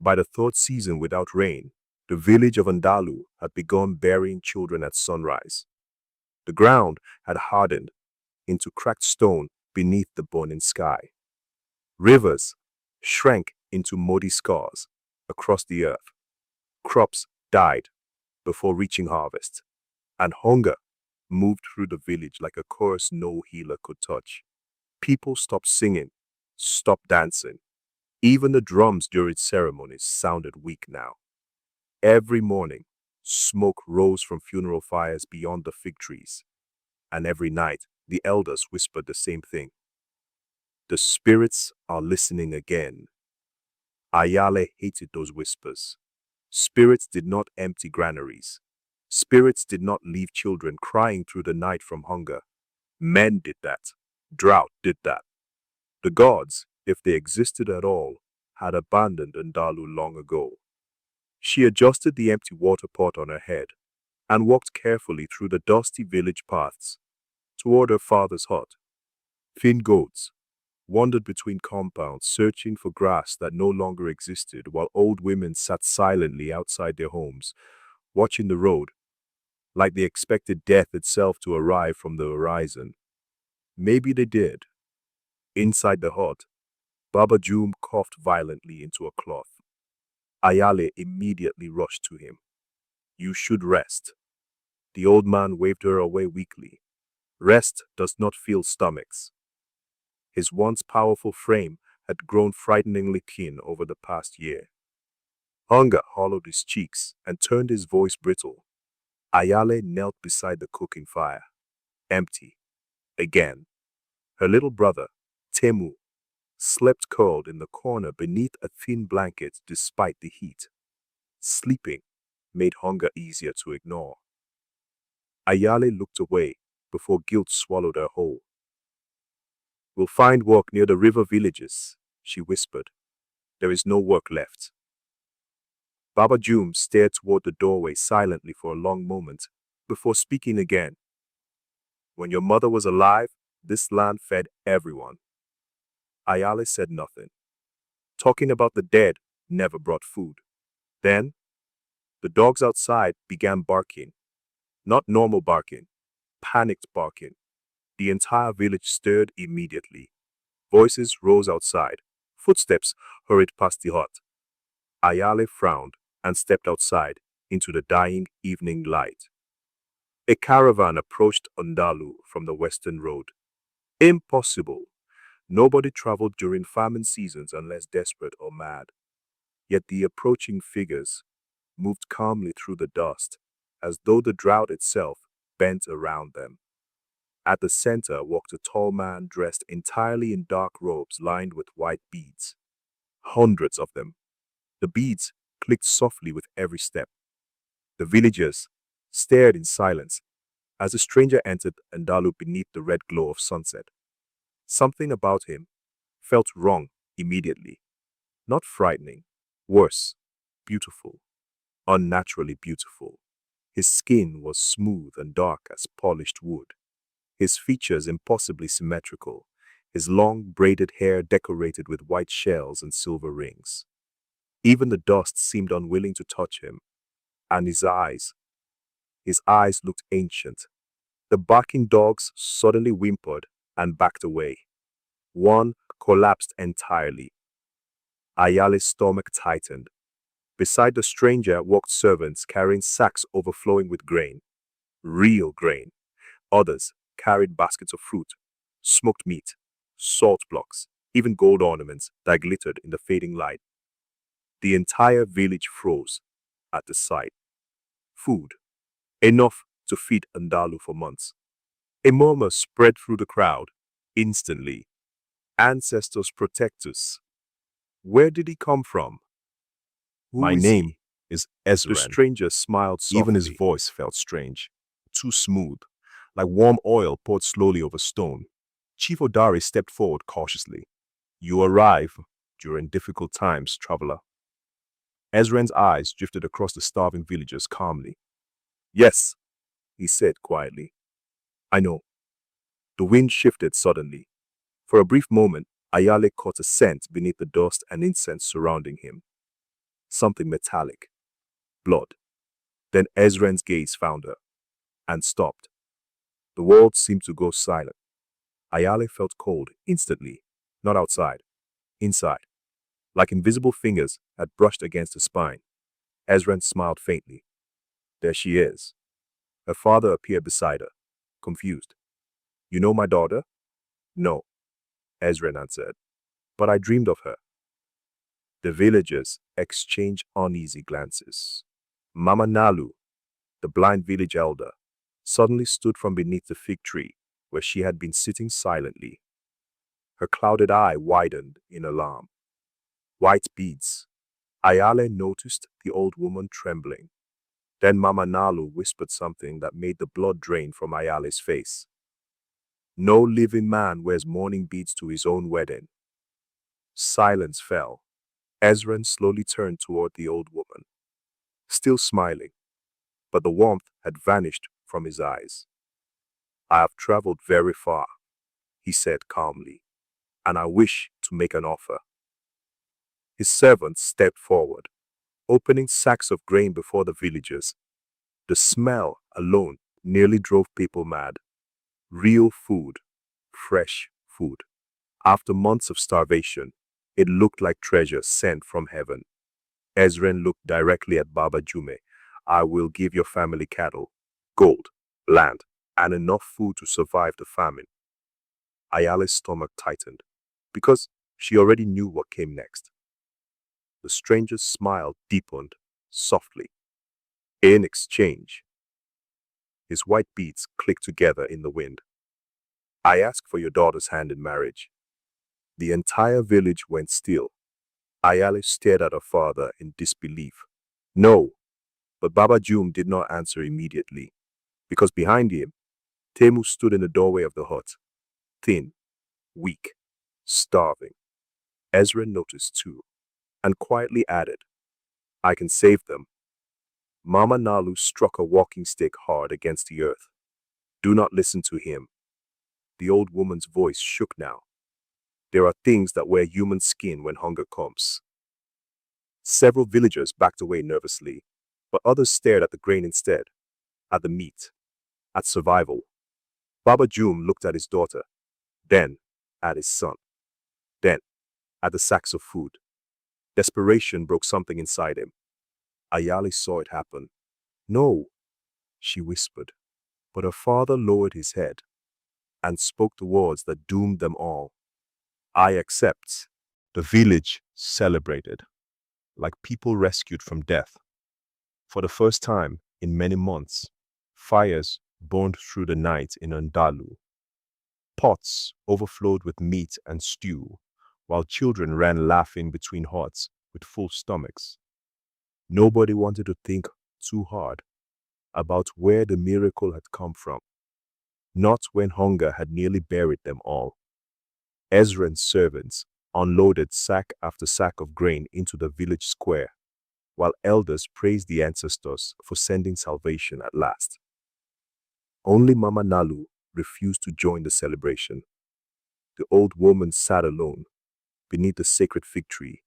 By the third season without rain, the village of Ndalu had begun burying children at sunrise. The ground had hardened into cracked stone beneath the burning sky. Rivers shrank into muddy scars across the earth. Crops died before reaching harvest, and hunger moved through the village like a curse no healer could touch. People stopped singing, stopped dancing. Even the drums during ceremonies sounded weak now. Every morning, smoke rose from funeral fires beyond the fig trees, and every night the elders whispered the same thing. The spirits are listening again. Ayale hated those whispers. Spirits did not empty granaries. Spirits did not leave children crying through the night from hunger. Men did that. Drought did that. The gods, if they existed at all, had abandoned Ndalu long ago. She adjusted the empty water pot on her head and walked carefully through the dusty village paths toward her father's hut. Thin goats wandered between compounds searching for grass that no longer existed, while old women sat silently outside their homes, watching the road, like they expected death itself to arrive from the horizon. Maybe they did. Inside the hut, Baba Joom coughed violently into a cloth. Ayale immediately rushed to him. "You should rest." The old man waved her away weakly. Rest does not fill stomachs. His once powerful frame had grown frighteningly thin over the past year. Hunger hollowed his cheeks and turned his voice brittle. Ayale knelt beside the cooking fire. Empty. Again. Her little brother, Temu, slept curled in the corner beneath a thin blanket despite the heat. Sleeping made hunger easier to ignore. Ayale looked away before guilt swallowed her whole. "We'll find work near the river villages," she whispered. "There is no work left." Baba Joom stared toward the doorway silently for a long moment before speaking again. "When your mother was alive, this land fed everyone." Ayale said nothing. Talking about the dead never brought food. Then, the dogs outside began barking. Not normal barking, panicked barking. The entire village stirred immediately. Voices rose outside. Footsteps hurried past the hut. Ayale frowned and stepped outside into the dying evening light. A caravan approached Ndalu from the western road. Impossible. Nobody traveled during famine seasons unless desperate or mad. Yet the approaching figures moved calmly through the dust, as though the drought itself bent around them. At the center walked a tall man dressed entirely in dark robes lined with white beads. Hundreds of them. The beads clicked softly with every step. The villagers stared in silence as the stranger entered Ndalu beneath the red glow of sunset. Something about him felt wrong immediately. Not frightening, worse, beautiful, unnaturally beautiful. His skin was smooth and dark as polished wood. His features impossibly symmetrical, his long braided hair decorated with white shells and silver rings. Even the dust seemed unwilling to touch him, and his eyes looked ancient. The barking dogs suddenly whimpered and backed away. One collapsed entirely. Ayale's stomach tightened. Beside the stranger walked servants carrying sacks overflowing with grain. Real grain. Others carried baskets of fruit, smoked meat, salt blocks, even gold ornaments that glittered in the fading light. The entire village froze at the sight. Food. Enough to feed Ndalu for months. A murmur spread through the crowd. Instantly. Ancestors protect us. Where did he come from? Who My is name he? is The Ezren. stranger smiled softly. Even his voice felt strange, too smooth, like warm oil poured slowly over stone. Chief Odari stepped forward cautiously. "You arrive during difficult times, traveler." Ezren's eyes drifted across the starving villagers calmly. "Yes," he said quietly. "I know." The wind shifted suddenly. For a brief moment, Ayale caught a scent beneath the dust and incense surrounding him. something metallic. Blood. Then Ezren's gaze found her and stopped. The world seemed to go silent. Ayale felt cold instantly, not outside, inside, like invisible fingers had brushed against her spine. Ezren smiled faintly. There she is. Her father appeared beside her, confused. You know my daughter? No, Ezren answered, but I dreamed of her. The villagers exchanged uneasy glances. Mama Nalu, the blind village elder, suddenly stood from beneath the fig tree where she had been sitting silently. Her clouded eye widened in alarm. White beads. Ayale noticed the old woman trembling. Then Mama Nalu whispered something that made the blood drain from Ayale's face. No living man wears mourning beads to his own wedding. Silence fell. Ezren slowly turned toward the old woman, still smiling, but the warmth had vanished from his eyes. I have traveled very far, he said calmly, and I wish to make an offer. His servant stepped forward, opening sacks of grain before the villagers. The smell alone nearly drove people mad. Real food, fresh food. After months of starvation, it looked like treasure sent from heaven. Ezren looked directly at Baba Jume. I will give your family cattle, gold, land, and enough food to survive the famine. Ayale's stomach tightened, because she already knew what came next. The stranger's smile deepened softly. In exchange, his white beads clicked together in the wind. I ask for your daughter's hand in marriage. The entire village went still. Ayale stared at her father in disbelief. No, but Baba Jum did not answer immediately, because behind him, Temu stood in the doorway of the hut, thin, weak, starving. Ezra noticed too, and quietly added, I can save them. Mama Nalu struck a walking stick hard against the earth. Do not listen to him. The old woman's voice shook now. There are things that wear human skin when hunger comes. Several villagers backed away nervously, but others stared at the grain instead, at the meat, at survival. Baba Jum looked at his daughter, then at his son, then at the sacks of food. Desperation broke something inside him. Ayale saw it happen. No, she whispered, but her father lowered his head and spoke the words that doomed them all. I accept. The village celebrated, like people rescued from death. For the first time in many months, fires burned through the night in Ndalu. Pots overflowed with meat and stew, while children ran laughing between huts with full stomachs. Nobody wanted to think too hard about where the miracle had come from, not when hunger had nearly buried them all. Ezren's servants unloaded sack after sack of grain into the village square, while elders praised the ancestors for sending salvation at last. Only Mama Nalu refused to join the celebration. The old woman sat alone beneath the sacred fig tree,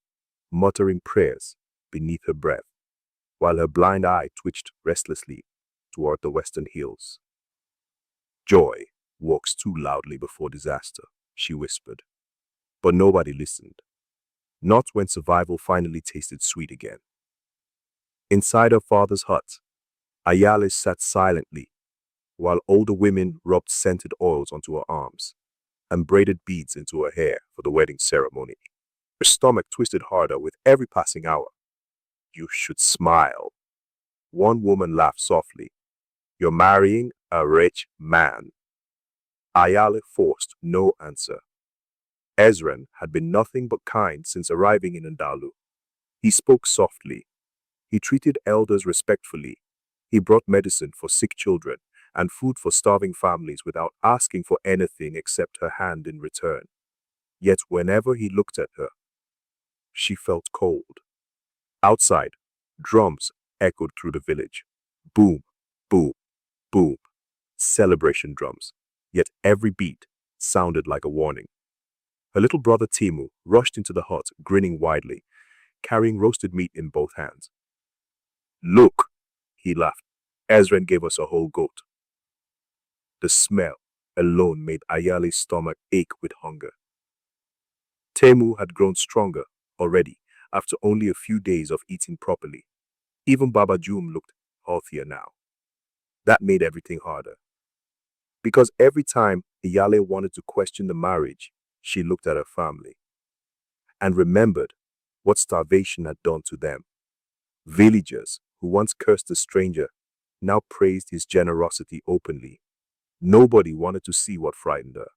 muttering prayers beneath her breath, while her blind eye twitched restlessly toward the western hills. Joy walks too loudly before disaster, she whispered. But nobody listened. Not when survival finally tasted sweet again. Inside her father's hut, Ayale sat silently, while older women rubbed scented oils onto her arms and braided beads into her hair for the wedding ceremony. Her stomach twisted harder with every passing hour. You should smile. One woman laughed softly. You're marrying a rich man. Ayale forced no answer. Ezren had been nothing but kind since arriving in Ndalu. He spoke softly. He treated elders respectfully. He brought medicine for sick children and food for starving families without asking for anything except her hand in return. Yet whenever he looked at her, she felt cold. Outside, drums echoed through the village. Boom, boom, boom. Celebration drums. Yet every beat sounded like a warning. Her little brother Timu rushed into the hut, grinning widely. carrying roasted meat in both hands. Look, he laughed. Ezren gave us a whole goat. The smell alone made Ayale's stomach ache with hunger. Temu had grown stronger already after only a few days of eating properly. Even Baba Jum looked healthier now. That made everything harder. Because every time Ayale wanted to question the marriage, she looked at her family and remembered what starvation had done to them. Villagers who once cursed a stranger now praised his generosity openly. Nobody wanted to see what frightened her,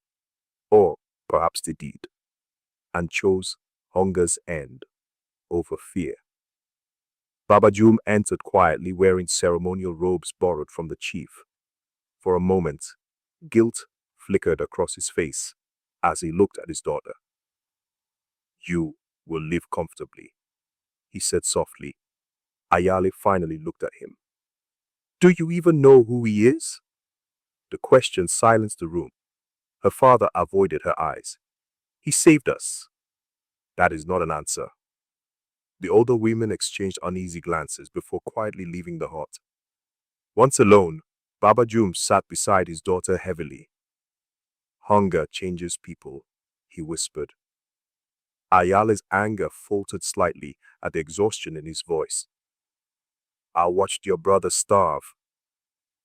or perhaps they did, and chose hunger's end over fear. Baba Jum entered quietly wearing ceremonial robes borrowed from the chief. For a moment, guilt flickered across his face as he looked at his daughter. You will live comfortably, he said softly. Ayale finally looked at him. Do you even know who he is? The question silenced the room. Her father avoided her eyes. He saved us. That is not an answer. The older women exchanged uneasy glances before quietly leaving the hut. Once alone, Baba Jum sat beside his daughter heavily. Hunger changes people, he whispered. Ayale's anger faltered slightly at the exhaustion in his voice. I watched your brother starve.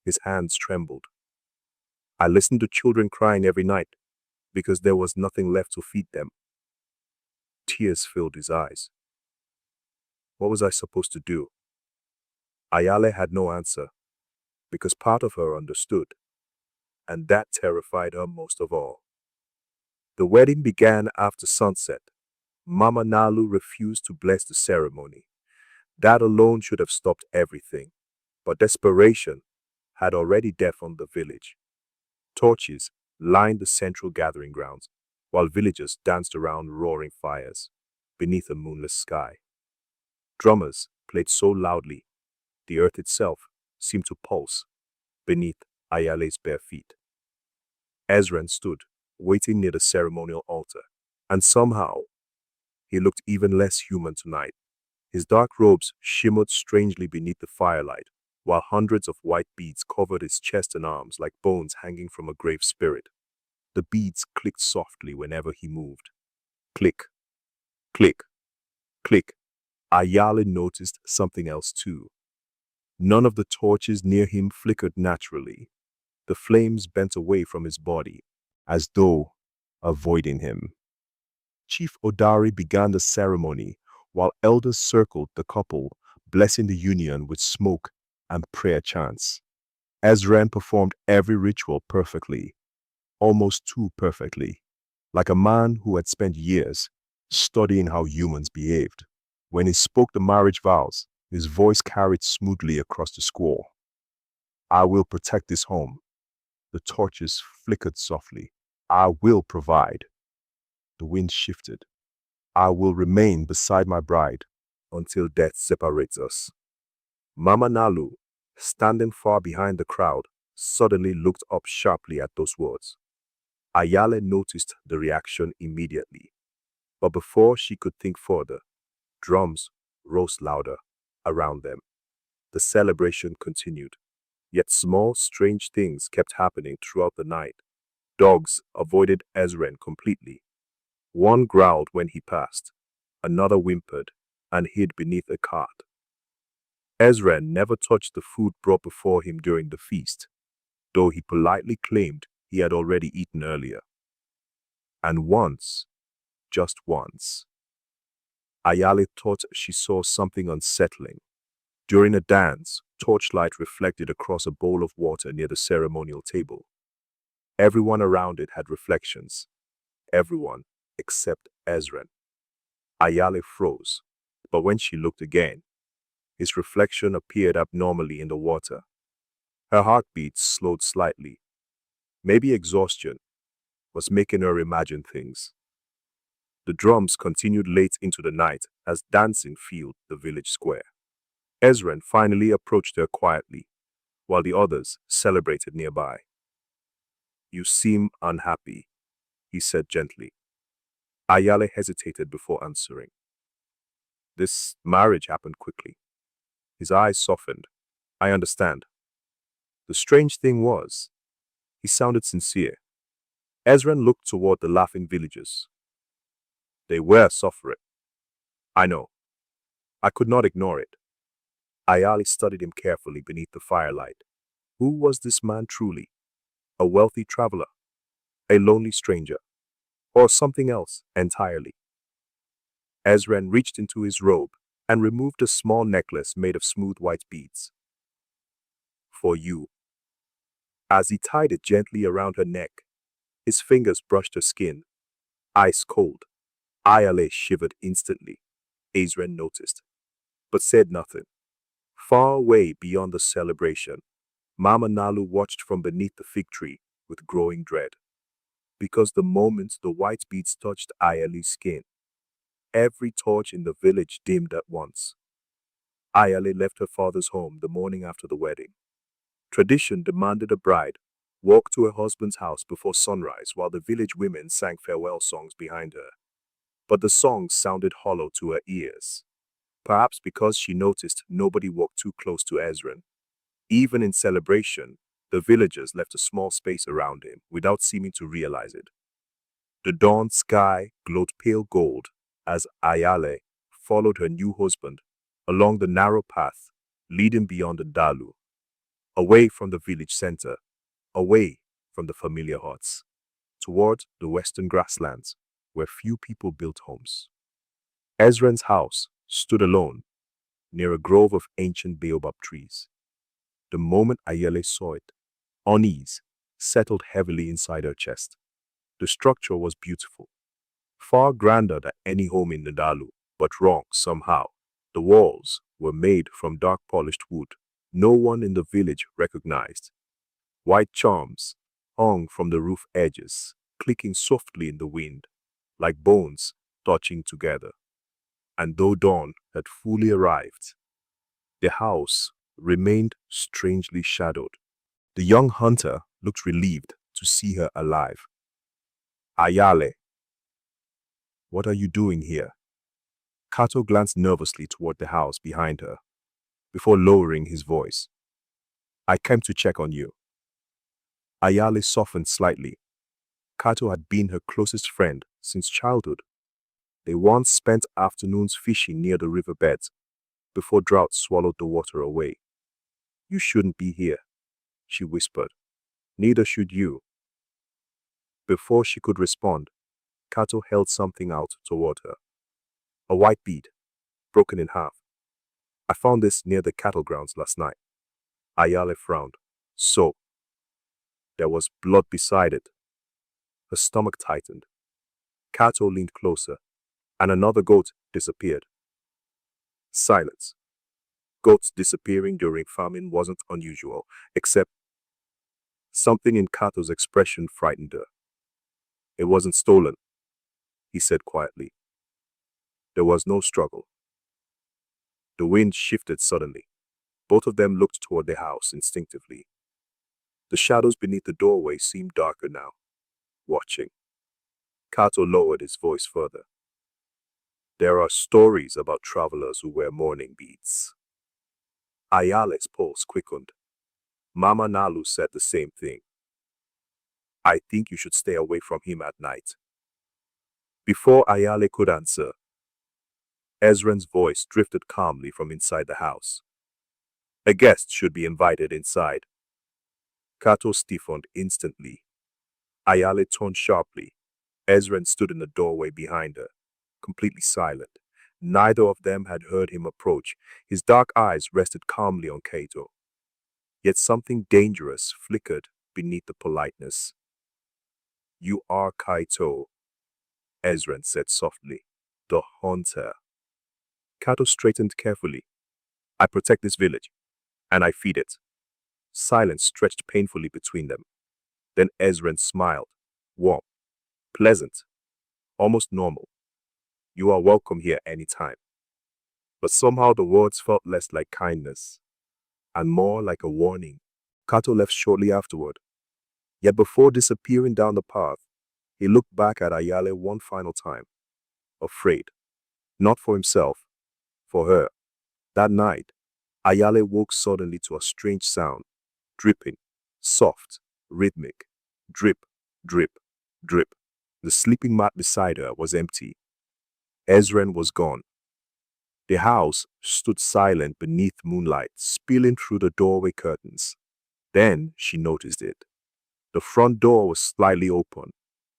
His hands trembled. I listened to children crying every night because there was nothing left to feed them. Tears filled his eyes. What was I supposed to do? Ayale had no answer because part of her understood, and that terrified her most of all. The wedding began after sunset. Mama Ndalu refused to bless the ceremony. That alone should have stopped everything, but desperation had already deafened the village. Torches lined the central gathering grounds, while villagers danced around roaring fires beneath a moonless sky. Drummers played so loudly, the earth itself seemed to pulse beneath Ayale's bare feet. Ezren stood, waiting near the ceremonial altar, and somehow he looked even less human tonight. His dark robes shimmered strangely beneath the firelight, while hundreds of white beads covered his chest and arms like bones hanging from a grave spirit. The beads clicked softly whenever he moved. Click, click, click. Ayale noticed something else too. None of the torches near him flickered naturally. The flames bent away from his body, as though avoiding him. Chief Odari began the ceremony, while elders circled the couple, blessing the union with smoke and prayer chants. Ezren performed every ritual perfectly, almost too perfectly, like a man who had spent years studying how humans behaved. When he spoke the marriage vows, his voice carried smoothly across the square. I will protect this home. The torches flickered softly. I will provide. The wind shifted. I will remain beside my bride until death separates us. Mama Ndalu, standing far behind the crowd, suddenly looked up sharply at those words. Ayale noticed the reaction immediately, but before she could think further, drums rose louder around them. The celebration continued, yet small, strange things kept happening throughout the night. Dogs avoided Ezren completely. One growled when he passed, another whimpered and hid beneath a cart. Ezren never touched the food brought before him during the feast, though he politely claimed he had already eaten earlier. And once, just once, Ayale thought she saw something unsettling. During a dance, torchlight reflected across a bowl of water near the ceremonial table. Everyone around it had reflections. Everyone except Ezren. Ayale froze, but when she looked again, his reflection appeared abnormally in the water. Her heartbeat slowed slightly. Maybe exhaustion was making her imagine things. The drums continued late into the night as dancing filled the village square. Ezren finally approached her quietly, while the others celebrated nearby. You seem unhappy, he said gently. Ayale hesitated before answering. This marriage happened quickly. His eyes softened. I understand. The strange thing was, he sounded sincere. Ezren looked toward the laughing villagers. They were suffering. I know. I could not ignore it. Ayale studied him carefully beneath the firelight. Who was this man truly? A wealthy traveler? A lonely stranger? Or something else entirely? Ezren reached into his robe and removed a small necklace made of smooth white beads. For you. As he tied it gently around her neck, his fingers brushed her skin. Ice cold. Ayale shivered instantly. Ezren noticed, but said nothing. Far away beyond the celebration, Mama Ndalu watched from beneath the fig tree with growing dread. Because the moment the white beads touched Ayale's skin, every torch in the village dimmed at once. Ayale left her father's home the morning after the wedding. Tradition demanded a bride walk to her husband's house before sunrise while the village women sang farewell songs behind her. But the songs sounded hollow to her ears. Perhaps because she noticed nobody walked too close to Ezren. Even in celebration, the villagers left a small space around him without seeming to realize it. The dawn sky glowed pale gold as Ayale followed her new husband along the narrow path leading beyond the Ndalu, away from the village center, away from the familiar huts, toward the western grasslands where few people built homes. Ezren's house stood alone near a grove of ancient baobab trees. The moment Ayale saw it, unease settled heavily inside her chest. The structure was beautiful, far grander than any home in Ndalu, but wrong somehow. The walls were made from dark polished wood no one in the village recognized. White charms hung from the roof edges, clicking softly in the wind, like bones touching together. And though dawn had fully arrived, the house remained strangely shadowed. The young hunter looked relieved to see her alive. Ayale, what are you doing here? Kato glanced nervously toward the house behind her, before lowering his voice. I came to check on you. Ayale softened slightly. Kato had been her closest friend since childhood. They once spent afternoons fishing near the riverbeds before drought swallowed the water away. You shouldn't be here, she whispered. Neither should you. Before she could respond, Kato held something out toward her. A white bead, broken in half. I found this near the cattle grounds last night. Ayale frowned. So, there was blood beside it. Her stomach tightened. Kato leaned closer, and another goat disappeared. Silence. Goats disappearing during famine wasn't unusual, except something in Kato's expression frightened her. It wasn't stolen, he said quietly. There was no struggle. The wind shifted suddenly. Both of them looked toward the house instinctively. The shadows beneath the doorway seemed darker now, watching. Kato lowered his voice further. There are stories about travelers who wear mourning beads. Ayale's pulse quickened. Mama Ndalu said the same thing. I think you should stay away from him at night. Before Ayale could answer, Ezren's voice drifted calmly from inside the house. A guest should be invited inside. Kato stiffened instantly. Ayale turned sharply. Ezren stood in the doorway behind her, completely silent. Neither of them had heard him approach. His dark eyes rested calmly on Kato. Yet something dangerous flickered beneath the politeness. You are Kaito, Ezren said softly. The hunter. Kato straightened carefully. I protect this village, and I feed it. Silence stretched painfully between them. Then Ezren smiled, warm, pleasant, almost normal. You are welcome here any time. But somehow the words felt less like kindness, and more like a warning. Kato left shortly afterward. Yet before disappearing down the path, he looked back at Ayale one final time, afraid, not for himself, For her, that night, Ayale woke suddenly to a strange sound, dripping, soft, rhythmic, drip, drip, drip. The sleeping mat beside her was empty. Ezren was gone. The house stood silent beneath moonlight spilling through the doorway curtains. Then she noticed it. The front door was slightly open,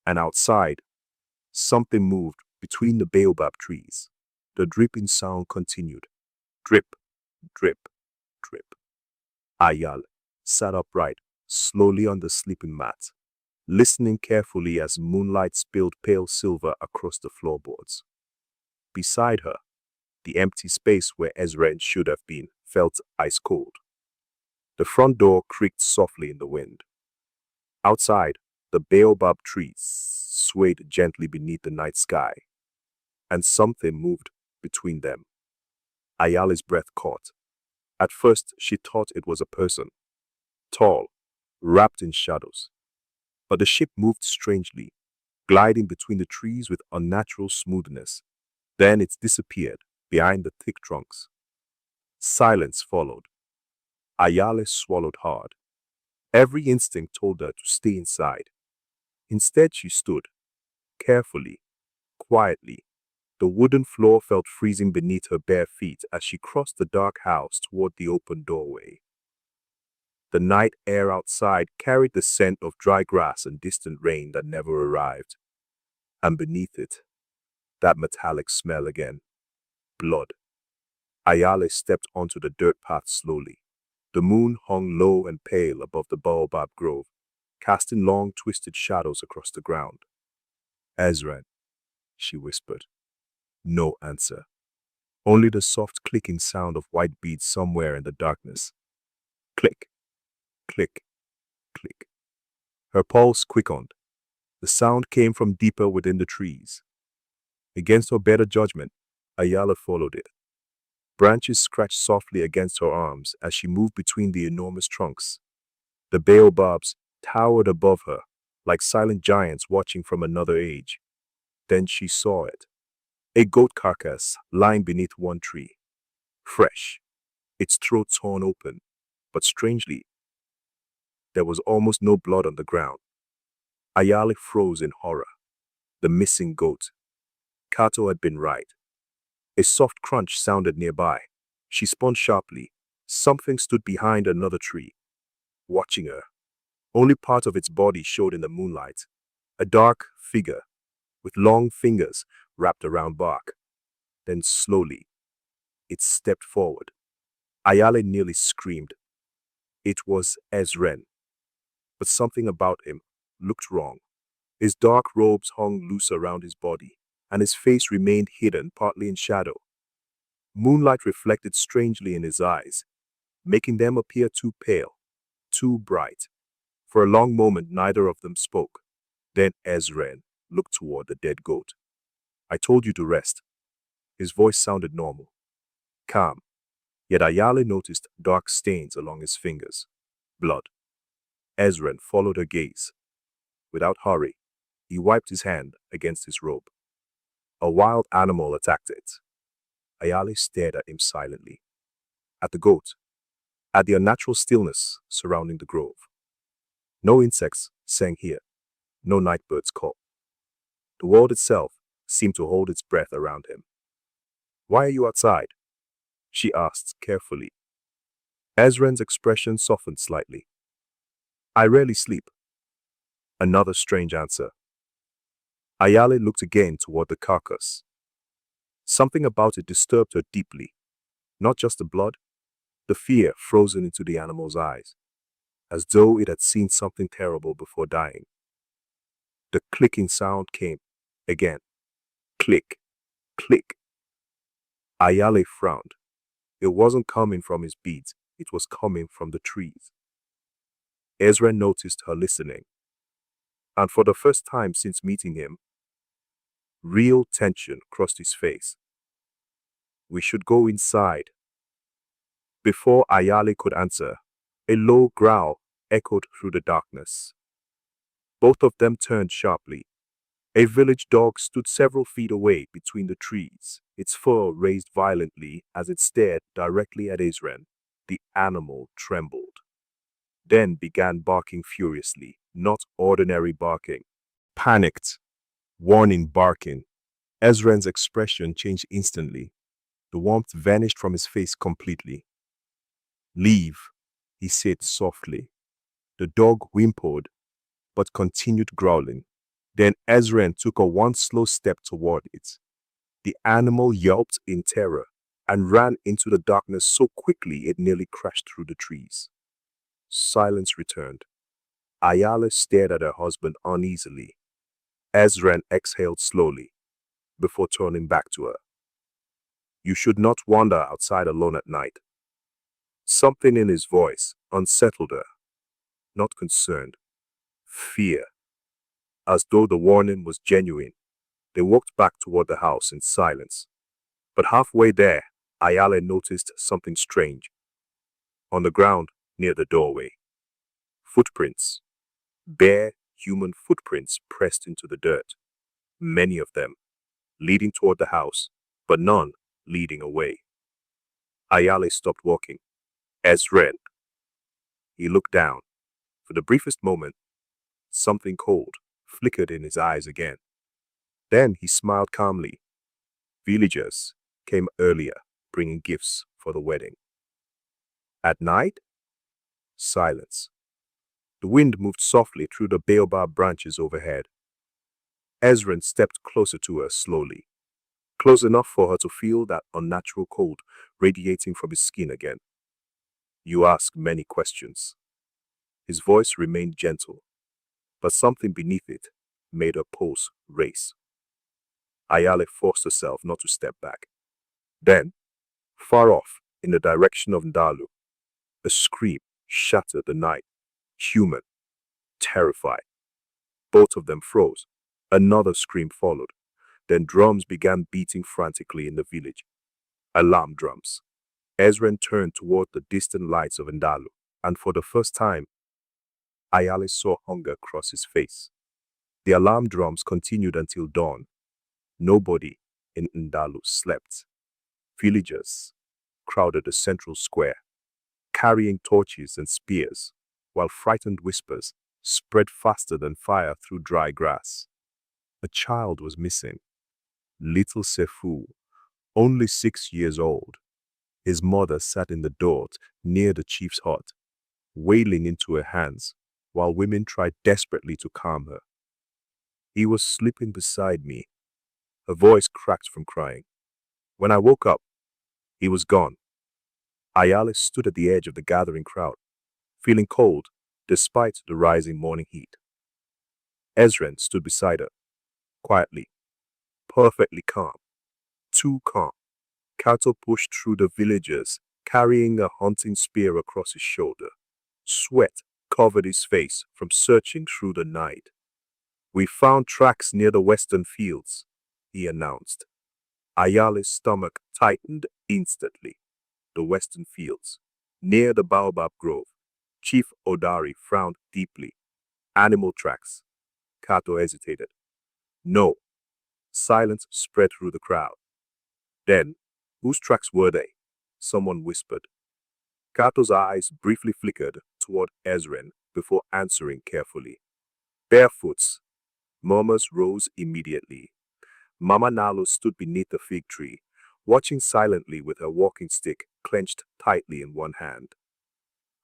and outside, something moved between the baobab trees. The dripping sound continued. Drip, drip, drip. Ayale sat upright, slowly on the sleeping mat, listening carefully as moonlight spilled pale silver across the floorboards. Beside her, the empty space where Ezren should have been felt ice cold. The front door creaked softly in the wind. Outside, the baobab trees swayed gently beneath the night sky, and something moved between them. Ayale's breath caught. At first, she thought it was a person, tall, wrapped in shadows. But the shape moved strangely, gliding between the trees with unnatural smoothness. Then it disappeared behind the thick trunks. Silence followed. Ayale swallowed hard. Every instinct told her to stay inside. Instead, she stood, carefully, quietly. The wooden floor felt freezing beneath her bare feet as she crossed the dark house toward the open doorway. The night air outside carried the scent of dry grass and distant rain that never arrived. And beneath it, that metallic smell again. Blood. Ayale stepped onto the dirt path slowly. The moon hung low and pale above the baobab grove, casting long twisted shadows across the ground. Ezren, she whispered. No answer. Only the soft clicking sound of white beads somewhere in the darkness. Click, click, click. Her pulse quickened. The sound came from deeper within the trees. Against her better judgment, Ayala followed it. Branches scratched softly against her arms as she moved between the enormous trunks. The baobabs towered above her, like silent giants watching from another age. Then she saw it. A goat carcass lying beneath one tree. Fresh, its throat torn open, but strangely, there was almost no blood on the ground. Ayale froze in horror. The missing goat. Kato had been right. A soft crunch sounded nearby. She spun sharply. Something stood behind another tree, watching her. Only part of its body showed in the moonlight. A dark figure, with long fingers wrapped around bark. Then slowly, it stepped forward. Ayale nearly screamed. It was Ezren. But something about him looked wrong. His dark robes hung loose around his body, and his face remained hidden partly in shadow. Moonlight reflected strangely in his eyes, making them appear too pale, too bright. For a long moment, neither of them spoke. Then Ezren looked toward the dead goat. I told you to rest. His voice sounded normal, calm. Yet Ayale noticed dark stains along his fingers. Blood. Ezren followed her gaze. Without hurry, he wiped his hand against his robe. A wild animal attacked it. Ayale stared at him silently. At the goat. At the unnatural stillness surrounding the grove. No insects sang here. No night birds called. The world itself seemed to hold its breath around him. Why are you outside? She asked carefully. Ezren's expression softened slightly. I rarely sleep. Another strange answer. Ayale looked again toward the carcass. Something about it disturbed her deeply. Not just the blood, the fear frozen into the animal's eyes, as though it had seen something terrible before dying. The clicking sound came again. Click, click. Ayale frowned. It wasn't coming from his beads, it was coming from the trees. Ezra noticed her listening, and for the first time since meeting him, real tension crossed his face. We should go inside. Before Ayale could answer, a low growl echoed through the darkness. Both of them turned sharply. A village dog stood several feet away between the trees, Its fur raised violently as it stared directly at Ezren. The animal trembled, then began barking furiously, not ordinary barking. Panicked, warning barking. Ezren's expression changed instantly. The warmth vanished from his face completely. Leave, he said softly. The dog whimpered, but continued growling. Then Ezren took one slow step toward it. The animal yelped in terror and ran into the darkness so quickly it nearly crashed through the trees. Silence returned. Ayale stared at her husband uneasily. Ezren exhaled slowly before turning back to her. You should not wander outside alone at night. Something in his voice unsettled her, not concern, fear. As though the warning was genuine, they walked back toward the house in silence. But halfway there, Ayale noticed something strange. On the ground near the doorway, footprints, bare human footprints pressed into the dirt, many of them leading toward the house, but none leading away. Ayale stopped walking. Ezren. He looked down. For the briefest moment, something cold flickered in his eyes again. Then he smiled calmly. Villagers came earlier, bringing gifts for the wedding. At night, silence. The wind moved softly through the baobab branches overhead. Ezren stepped closer to her slowly, close enough for her to feel that unnatural cold radiating from his skin again. You ask many questions. His voice remained gentle, but something beneath it made her pulse race. Ayale forced herself not to step back. Then, far off, in the direction of Ndalu, a scream shattered the night. Human, terrified. Both of them froze. Another scream followed. Then drums began beating frantically in the village. Alarm drums. Ezren turned toward the distant lights of Ndalu, and for the first time, Ayale saw hunger cross his face. The alarm drums continued until dawn. Nobody in Ndalu slept. Villagers crowded the central square, carrying torches and spears, while frightened whispers spread faster than fire through dry grass. A child was missing. Little Sefu, only 6 years old. His mother sat in the door near the chief's hut, wailing into her hands, while women tried desperately to calm her. He was sleeping beside me. Her voice cracked from crying. When I woke up, he was gone. Ayale stood at the edge of the gathering crowd, feeling cold despite the rising morning heat. Ezren stood beside her, quietly, perfectly calm, too calm. Kato pushed through the villagers, carrying a hunting spear across his shoulder. Sweat covered his face from searching through the night. We found tracks near the western fields, he announced. Ayale's stomach tightened instantly. The western fields, near the baobab grove. Chief Odari frowned deeply. Animal tracks. Kato hesitated. No. Silence spread through the crowd. Then, whose tracks were they? Someone whispered. Kato's eyes briefly flickered toward Ezren before answering carefully. Barefoots. Murmurs rose immediately. Mama Ndalu stood beneath the fig tree, watching silently with her walking stick clenched tightly in one hand.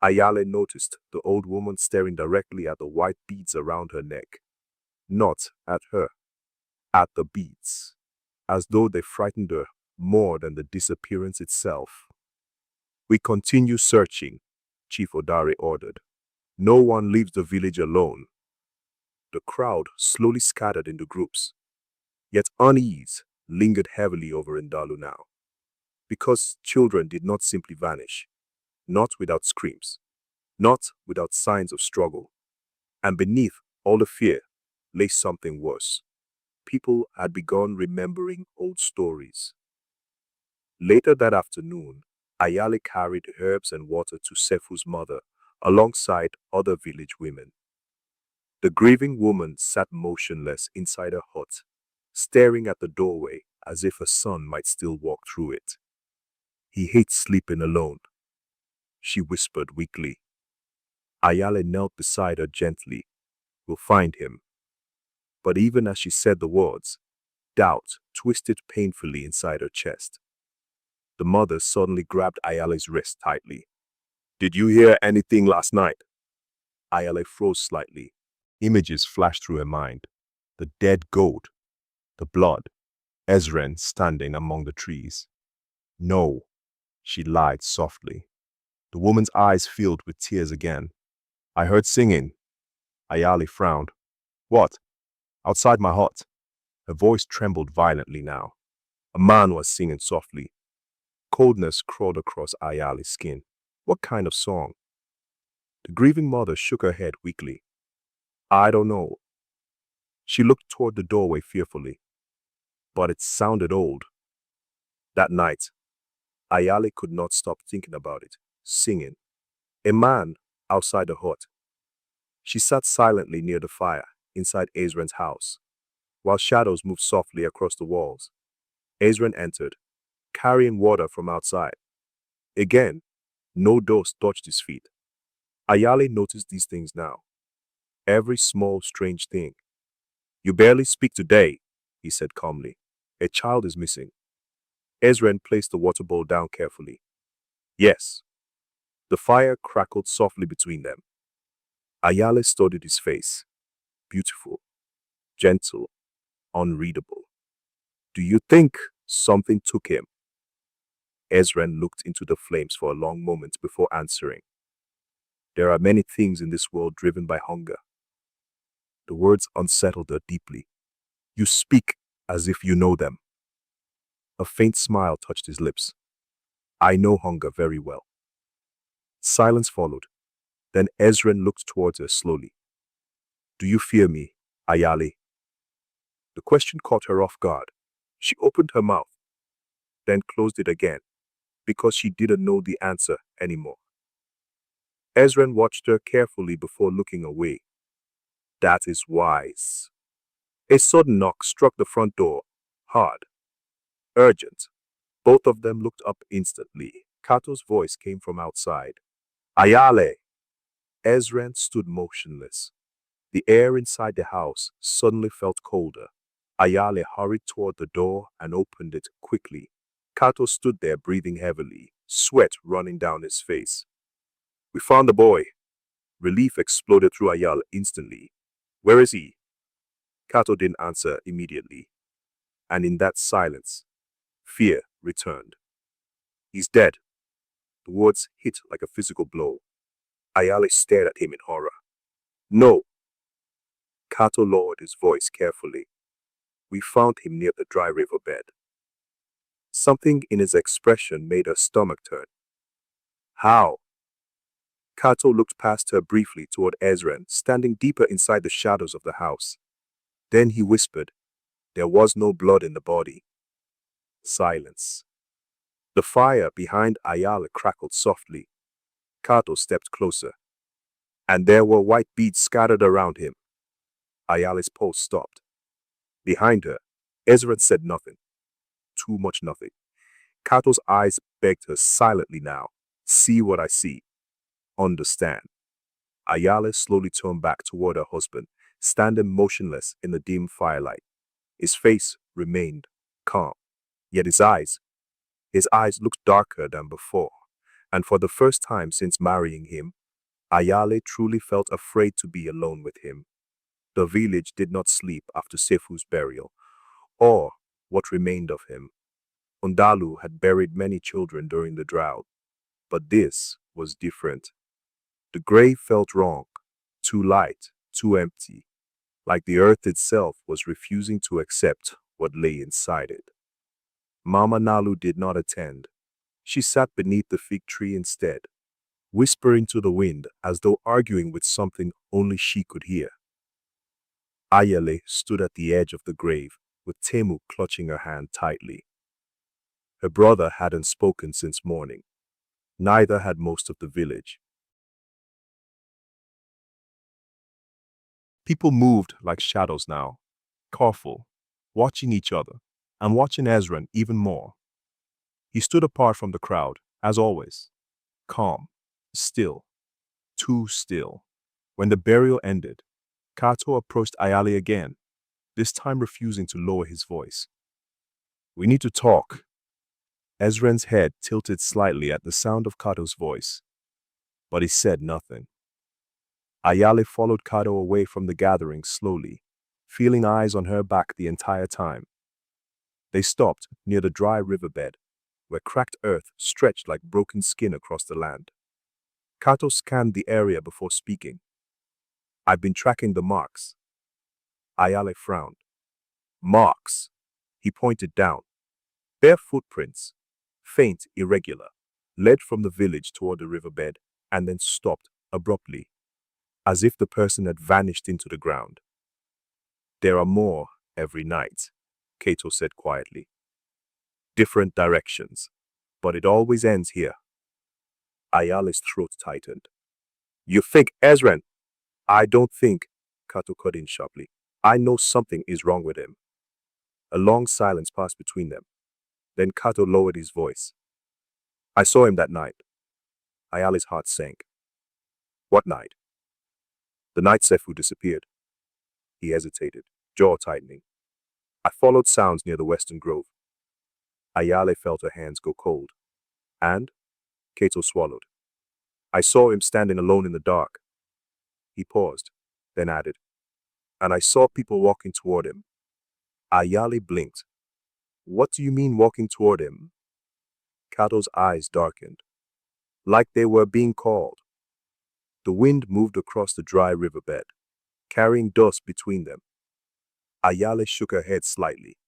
Ayale noticed the old woman staring directly at the white beads around her neck. Not at her, at the beads, as though they frightened her more than the disappearance itself. We continue searching, Chief Odari ordered. No one leaves the village alone. The crowd slowly scattered into groups. Yet unease lingered heavily over Ndalu now. Because children did not simply vanish, not without screams, not without signs of struggle. And beneath all the fear lay something worse. People had begun remembering old stories. Later that afternoon, Ayale carried herbs and water to Sefu's mother alongside other village women. The grieving woman sat motionless inside her hut, staring at the doorway as if a son might still walk through it. He hates sleeping alone, she whispered weakly. Ayale knelt beside her gently. We'll find him. But even as she said the words, doubt twisted painfully inside her chest. The mother suddenly grabbed Ayale's wrist tightly. Did you hear anything last night? Ayale froze slightly. Images flashed through her mind. The dead goat, the blood, Ezren standing among the trees. No, she lied softly. The woman's eyes filled with tears again. I heard singing. Ayale frowned. What? Outside my hut. Her voice trembled violently now. A man was singing softly. Coldness crawled across Ayale's skin. What kind of song? The grieving mother shook her head weakly. I don't know. She looked toward the doorway fearfully. But it sounded old. That night, Ayale could not stop thinking about it, singing. A man outside the hut. She sat silently near the fire inside Ezren's house, while shadows moved softly across the walls. Ezren entered, carrying water from outside. Again, no dust touched his feet. Ayale noticed these things now. Every small, strange thing. You barely speak today, he said calmly. A child is missing. Ezren placed the water bowl down carefully. Yes. The fire crackled softly between them. Ayale studied his face. Beautiful, gentle, unreadable. Do you think something took him? Ezren looked into the flames for a long moment before answering. There are many things in this world driven by hunger. The words unsettled her deeply. You speak as if you know them. A faint smile touched his lips. I know hunger very well. Silence followed. Then Ezren looked towards her slowly. Do you fear me, Ayale? The question caught her off guard. She opened her mouth, then closed it again, because she didn't know the answer anymore. Ezren watched her carefully before looking away. That is wise. A sudden knock struck the front door, hard, urgent. Both of them looked up instantly. Kato's voice came from outside. Ayale! Ezren stood motionless. The air inside the house suddenly felt colder. Ayale hurried toward the door and opened it quickly. Kato stood there breathing heavily, sweat running down his face. We found the boy. Relief exploded through Ayale instantly. Where is he? Kato didn't answer immediately. And in that silence, fear returned. He's dead. The words hit like a physical blow. Ayale stared at him in horror. No. Kato lowered his voice carefully. We found him near the dry riverbed. Something in his expression made her stomach turn. How? Kato looked past her briefly toward Ezren, standing deeper inside the shadows of the house. Then he whispered, there was no blood in the body. Silence. The fire behind Ayale crackled softly. Kato stepped closer, and there were white beads scattered around him. Ayale's pulse stopped. Behind her, Ezren said nothing. Too much nothing. Kato's eyes begged her silently now. See what I see. Understand. Ayale slowly turned back toward her husband, standing motionless in the dim firelight. His face remained calm, yet his eyes looked darker than before, and for the first time since marrying him, Ayale truly felt afraid to be alone with him. The village did not sleep after Sefu's burial, or what remained of him. Ndalu had buried many children during the drought, but this was different. The grave felt wrong, too light, too empty, like the earth itself was refusing to accept what lay inside it. Mama Nalu did not attend. She sat beneath the fig tree instead, whispering to the wind as though arguing with something only she could hear. Ayale stood at the edge of the grave, with Temu clutching her hand tightly. Her brother hadn't spoken since morning. Neither had most of the village. People moved like shadows now, careful, watching each other. and watching Ezren even more. He stood apart from the crowd, as always, calm, still, too still. When the burial ended, Kato approached Ayale again, this time refusing to lower his voice. "We need to talk." Ezren's head tilted slightly at the sound of Kato's voice, but he said nothing. Ayale followed Kato away from the gathering slowly, feeling eyes on her back the entire time. They stopped near the dry riverbed, where cracked earth stretched like broken skin across the land. Kato scanned the area before speaking. "I've been tracking the marks." Ayale frowned. "Marks?" He pointed down. Bare footprints, faint, irregular, led from the village toward the riverbed and then stopped abruptly, as if the person had vanished into the ground. "There are more every night," Kato said quietly. "Different directions, but it always ends here." Ayale's throat tightened. "You think Ezren?" "I don't think," Kato cut in sharply. "I know something is wrong with him." A long silence passed between them. Then Kato lowered his voice. "I saw him that night." Ayale's heart sank. "What night?" "The night Sefu disappeared." He hesitated, jaw tightening. "I followed sounds near the western grove." Ayale felt her hands go cold. "And?" Kato swallowed. "I saw him standing alone in the dark." He paused, then added, "And I saw people walking toward him." Ayale blinked. "What do you mean walking toward him?" Kato's eyes darkened, like they were being called. The wind moved across the dry riverbed, carrying dust between them. Ayale shook her head slightly.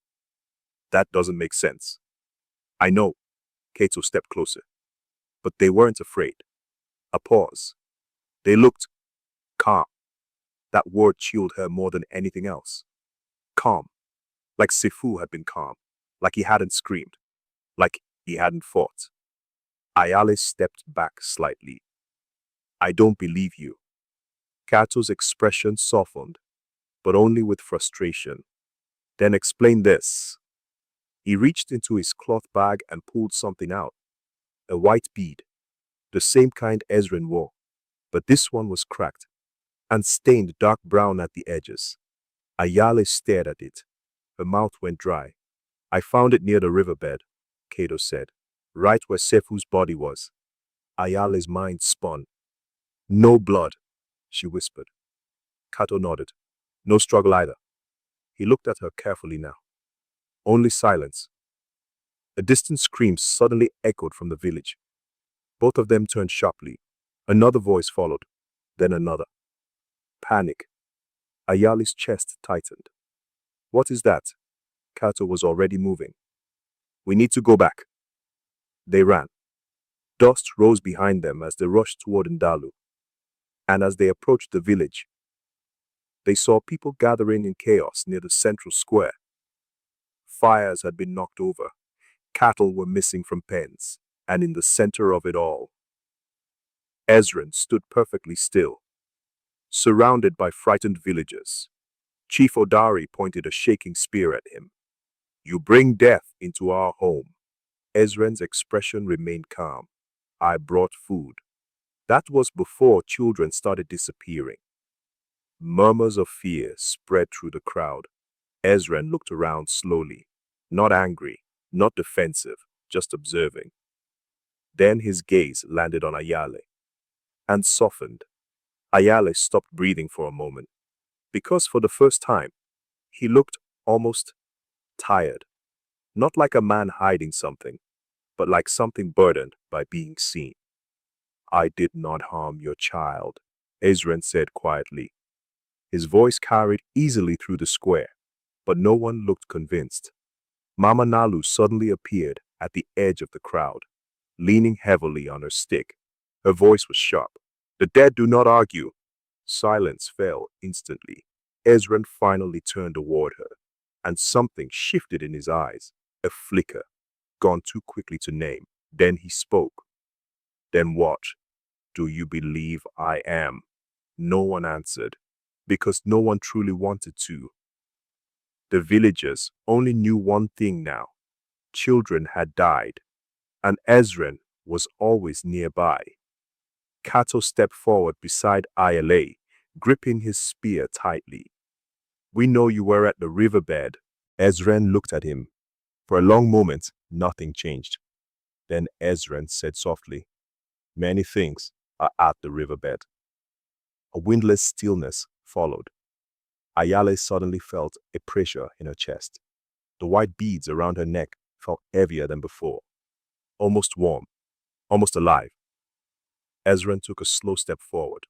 "That doesn't make sense." "I know." Kato stepped closer. "But they weren't afraid." A pause. "They looked calm." That word chilled her more than anything else. Calm. Like Sefu had been calm. Like he hadn't screamed. Like he hadn't fought. Ayale stepped back slightly. "I don't believe you." Kato's expression softened, but only with frustration. "Then explain this." He reached into his cloth bag and pulled something out. A white bead. The same kind Ezren wore. But this one was cracked and stained dark brown at the edges. Ayale stared at it. Her mouth went dry. "I found it near the riverbed," Kato said, "right where Sefu's body was." Ayale's mind spun. "No blood," she whispered. Kato nodded. "No struggle either." He looked at her carefully now. Only silence. A distant scream suddenly echoed from the village. Both of them turned sharply. Another voice followed, then another. Panic. Ayale's chest tightened. "What is that?" Kato was already moving. "We need to go back." They ran. Dust rose behind them as they rushed toward Ndalu. And as they approached the village, they saw people gathering in chaos near the central square. Fires had been knocked over. Cattle were missing from pens. And in the center of it all, Ezren stood perfectly still, surrounded by frightened villagers. Chief Odari pointed a shaking spear at him. "You bring death into our home." Ezren's expression remained calm. "I brought food." That was before children started disappearing. Murmurs of fear spread through the crowd. Ezren looked around slowly, not angry, not defensive, just observing. Then his gaze landed on Ayale and softened. Ayale stopped breathing for a moment, because for the first time, he looked almost tired. Not like a man hiding something, but like something burdened by being seen. "I did not harm your child," Ezren said quietly. His voice carried easily through the square, but no one looked convinced. Mama Ndalu suddenly appeared at the edge of the crowd, leaning heavily on her stick. Her voice was sharp. "The dead do not argue." Silence fell instantly. Ezren finally turned toward her, and something shifted in his eyes, a flicker, gone too quickly to name. Then he spoke. "Then what do you believe I am?" No one answered, because no one truly wanted to. The villagers only knew one thing now. Children had died, and Ezren was always nearby. Kato stepped forward beside Ayale, gripping his spear tightly. "We know you were at the riverbed." Ezren looked at him. For a long moment, nothing changed. Then Ezren said softly, "Many things are at the riverbed." A windless stillness followed. Ayale suddenly felt a pressure in her chest. The white beads around her neck felt heavier than before, almost warm, almost alive. Ezren took a slow step forward,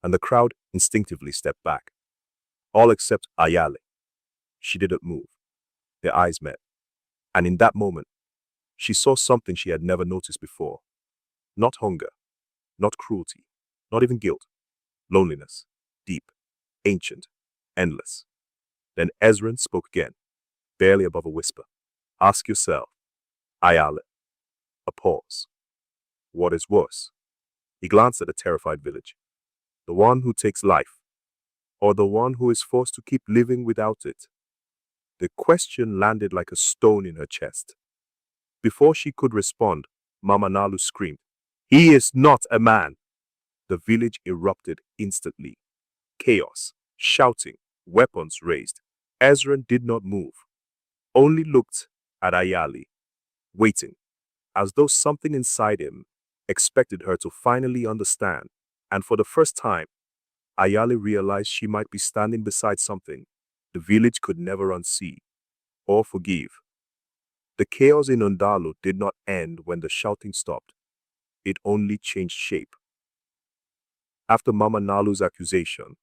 and the crowd instinctively stepped back. All except Ayale. She didn't move. Their eyes met, and in that moment, she saw something she had never noticed before. Not hunger, not cruelty, not even guilt. Loneliness, deep, ancient, endless. Then Ezren spoke again, barely above a whisper. "Ask yourself, Ayale." A pause. "What is worse?" He glanced at the terrified village. The one who takes life, or the one who is forced to keep living without it? The question landed like a stone in her chest. Before she could respond, Mama Ndalu screamed, "He is not a man!" The village erupted instantly. Chaos, shouting, weapons raised. Ezren did not move, only looked at Ayale, waiting, as though something inside him expected her to finally understand. And for the first time, Ayale realized she might be standing beside something the village could never unsee or forgive. The chaos in Ndalu did not end when the shouting stopped. It only changed shape. After Mama Nalu's accusation,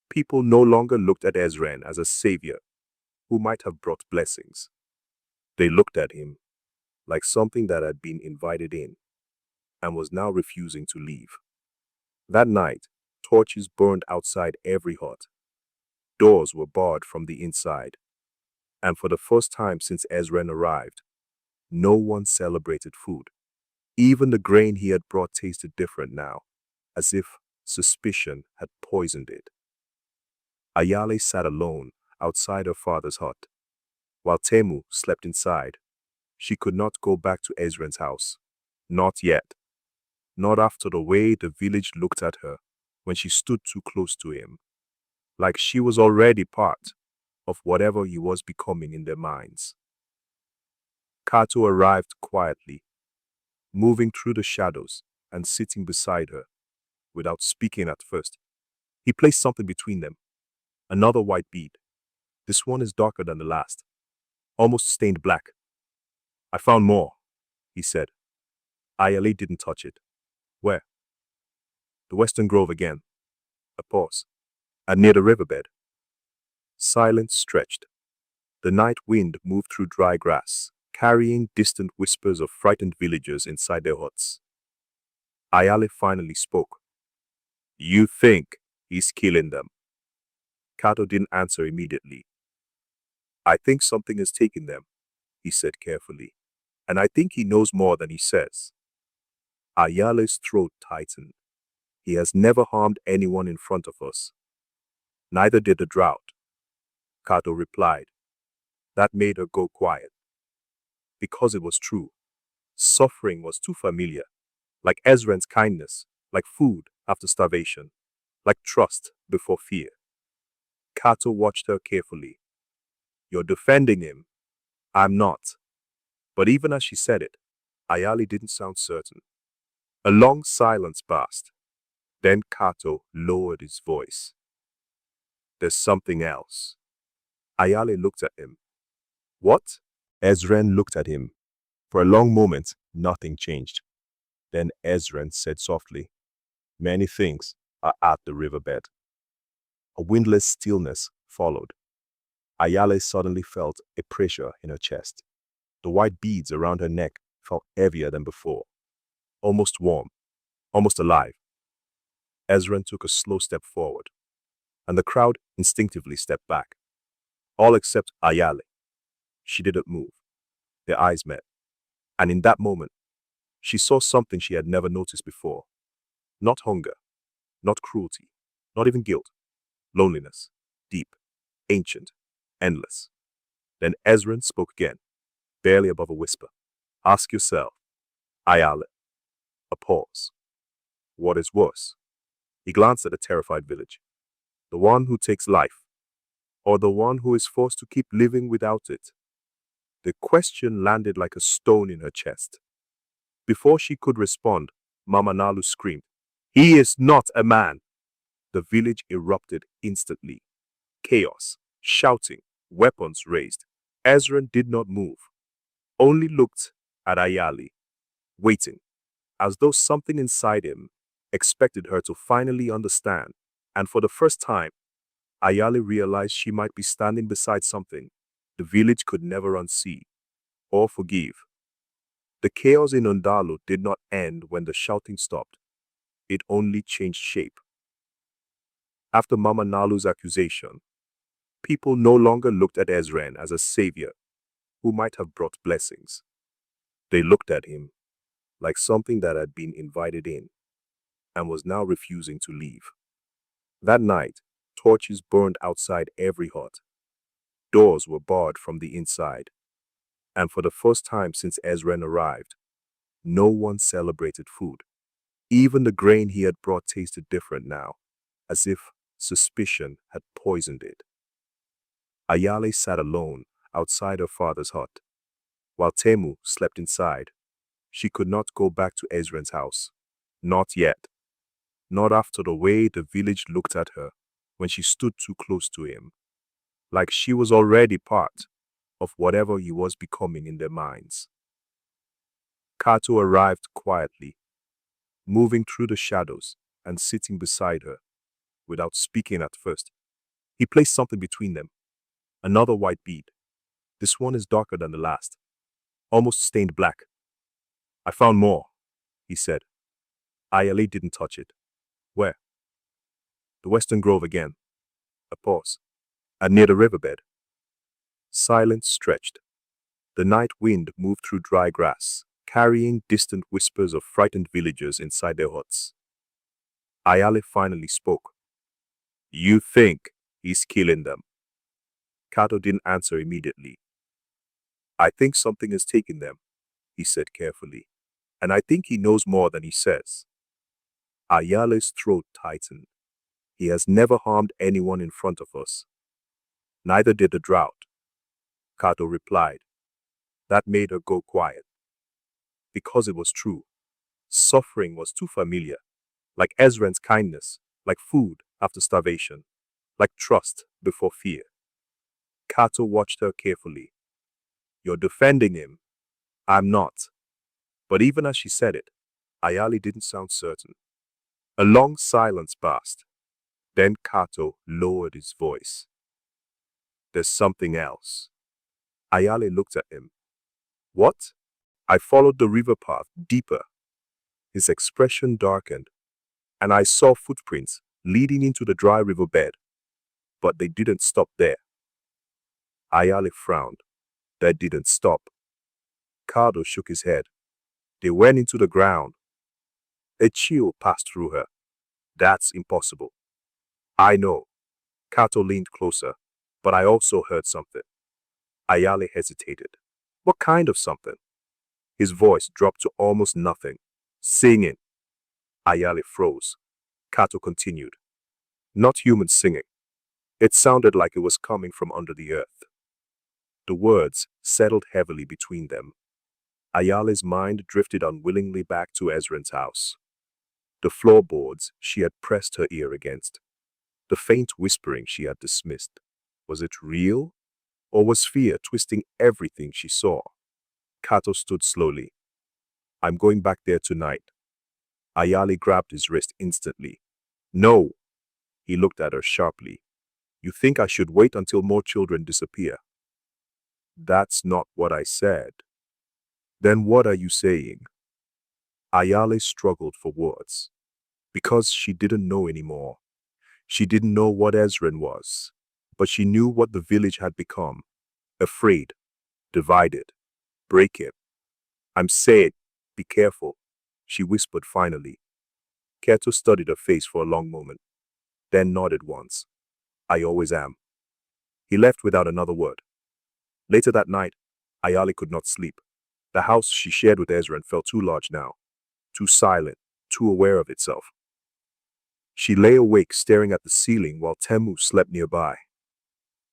people no longer looked at Ezren as a savior who might have brought blessings. They looked at him like something that had been invited in and was now refusing to leave. That night, torches burned outside every hut. Doors were barred from the inside. And for the first time since Ezren arrived, no one celebrated food. Even the grain he had brought tasted different now, as if suspicion had poisoned it. Ayale sat alone outside her father's hut, while Temu slept inside. She could not go back to Ezren's house. Not yet. Not after the way the village looked at her when she stood too close to him, like she was already part of whatever he was becoming in their minds. Kato arrived quietly, moving through the shadows and sitting beside her, without speaking at first. He placed something between them, another white bead. "This one is darker than the last, almost stained black." "I found more," he said. Ayale didn't touch it. "Where?" "The Western Grove again." A pause. "And near the riverbed." Silence stretched. The night wind moved through dry grass, carrying distant whispers of frightened villagers inside their huts. Ayale finally spoke. "You think he's killing them?" Kato didn't answer immediately. "I think something is taking them," he said carefully. "And I think he knows more than he says." Ayale's throat tightened. "He has never harmed anyone in front of us." "Neither did the drought," Kato replied. That made her go quiet. Because it was true. Suffering was too familiar, like Ezren's kindness, like food after starvation, like trust before fear. Kato watched her carefully. "You're defending him." "I'm not." But even as she said it, Ayale didn't sound certain. A long silence passed. Then Kato lowered his voice. "There's something else." Ayale looked at him. "What?" Ezren looked at him. For a long moment, nothing changed. Then Ezren said softly, "Many things are at the riverbed." A windless stillness followed. Ayale suddenly felt a pressure in her chest. The white beads around her neck felt heavier than before, almost warm, almost alive. Ezren took a slow step forward, and the crowd instinctively stepped back. All except Ayale. She didn't move. Their eyes met, and in that moment, she saw something she had never noticed before. Not hunger, not cruelty, not even guilt. Loneliness, deep, ancient, endless. Then Ezren spoke again, barely above a whisper. Ask yourself, Ayale. A pause. What is worse? He glanced at the terrified village. The one who takes life, or the one who is forced to keep living without it? The question landed like a stone in her chest. Before she could respond, Mama Ndalu screamed, "He is not a man!" The village erupted instantly. Chaos, shouting, weapons raised. Ezren did not move, only looked at Ayale, waiting, as though something inside him expected her to finally understand. And for the first time, Ayale realized she might be standing beside something the village could never unsee or forgive. The chaos in Ndalu did not end when the shouting stopped. It only changed shape. After Mama Nalu's accusation, people no longer looked at Ezren as a savior who might have brought blessings. They looked at him like something that had been invited in and was now refusing to leave. That night, torches burned outside every hut. Doors were barred from the inside. And for the first time since Ezren arrived, no one celebrated food. Even the grain he had brought tasted different now, as if suspicion had poisoned it. Ayale sat alone outside her father's hut, while Temu slept inside. She could not go back to Ezren's house. Not yet. Not after the way the village looked at her when she stood too close to him, like she was already part of whatever he was becoming in their minds. Kato arrived quietly, moving through the shadows and sitting beside her, without speaking at first. He placed something between them, another white bead. This one is darker than the last, almost stained black. I found more, he said. Ayale didn't touch it. Where? The Western Grove again. A pause. And near the riverbed. Silence stretched. The night wind moved through dry grass, carrying distant whispers of frightened villagers inside their huts. Ayale finally spoke. You think he's killing them? Kato didn't answer immediately. I think something is taking them, he said carefully. And I think he knows more than he says. Ayale's throat tightened. He has never harmed anyone in front of us. Neither did the drought, Kato replied. That made her go quiet. Because it was true. Suffering was too familiar, like Ezren's kindness, like food after starvation, like trust before fear. Kato watched her carefully. You're defending him. I'm not. But even as she said it, Ayale didn't sound certain. A long silence passed. Then Kato lowered his voice. There's something else. Ayale looked at him. What? I followed the river path deeper. His expression darkened, and I saw footprints leading into the dry riverbed. But they didn't stop there. Ayale frowned. They didn't stop. Kato shook his head. They went into the ground. A chill passed through her. That's impossible. I know. Kato leaned closer, but I also heard something. Ayale hesitated. What kind of something? His voice dropped to almost nothing. Singing. Ayale froze. Kato continued. Not human singing. It sounded like it was coming from under the earth. The words settled heavily between them. Ayale's mind drifted unwillingly back to Ezren's house. The floorboards she had pressed her ear against. The faint whispering she had dismissed. Was it real? Or was fear twisting everything she saw? Kato stood slowly. I'm going back there tonight. Ayale grabbed his wrist instantly. No. He looked at her sharply. You think I should wait until more children disappear? That's not what I said. Then what are you saying? Ayale struggled for words. Because she didn't know anymore. She didn't know what Ezren was. But she knew what the village had become. Afraid. Divided. Break it. I'm saying, be careful, she whispered finally. Kato studied her face for a long moment, then nodded once. I always am. He left without another word. Later that night, Ayale could not sleep. The house she shared with Ezren felt too large now, too silent, too aware of itself. She lay awake staring at the ceiling while Temu slept nearby,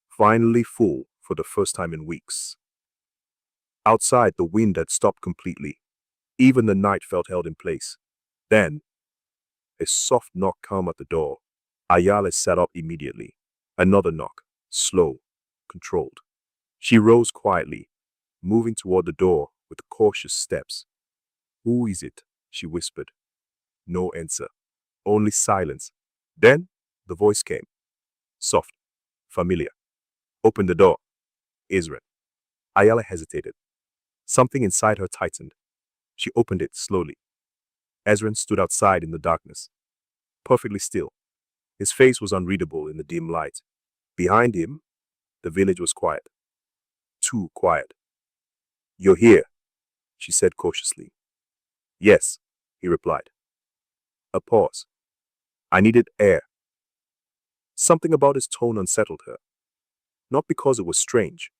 finally full for the first time in weeks. Outside, the wind had stopped completely. Even the night felt held in place. Then, a soft knock came at the door. Ayale sat up immediately. Another knock, slow, controlled. She rose quietly, moving toward the door with cautious steps. "Who is it?" she whispered. No answer, only silence. Then, the voice came. Soft, familiar. "Open the door." Ezren. Ayale hesitated. Something inside her tightened. She opened it slowly. Ezren stood outside in the darkness, perfectly still. His face was unreadable in the dim light. Behind him, the village was quiet. Too quiet. "You're here," she said cautiously. "Yes," he replied. A pause. "I needed air." Something about his tone unsettled her. Not because it was strange,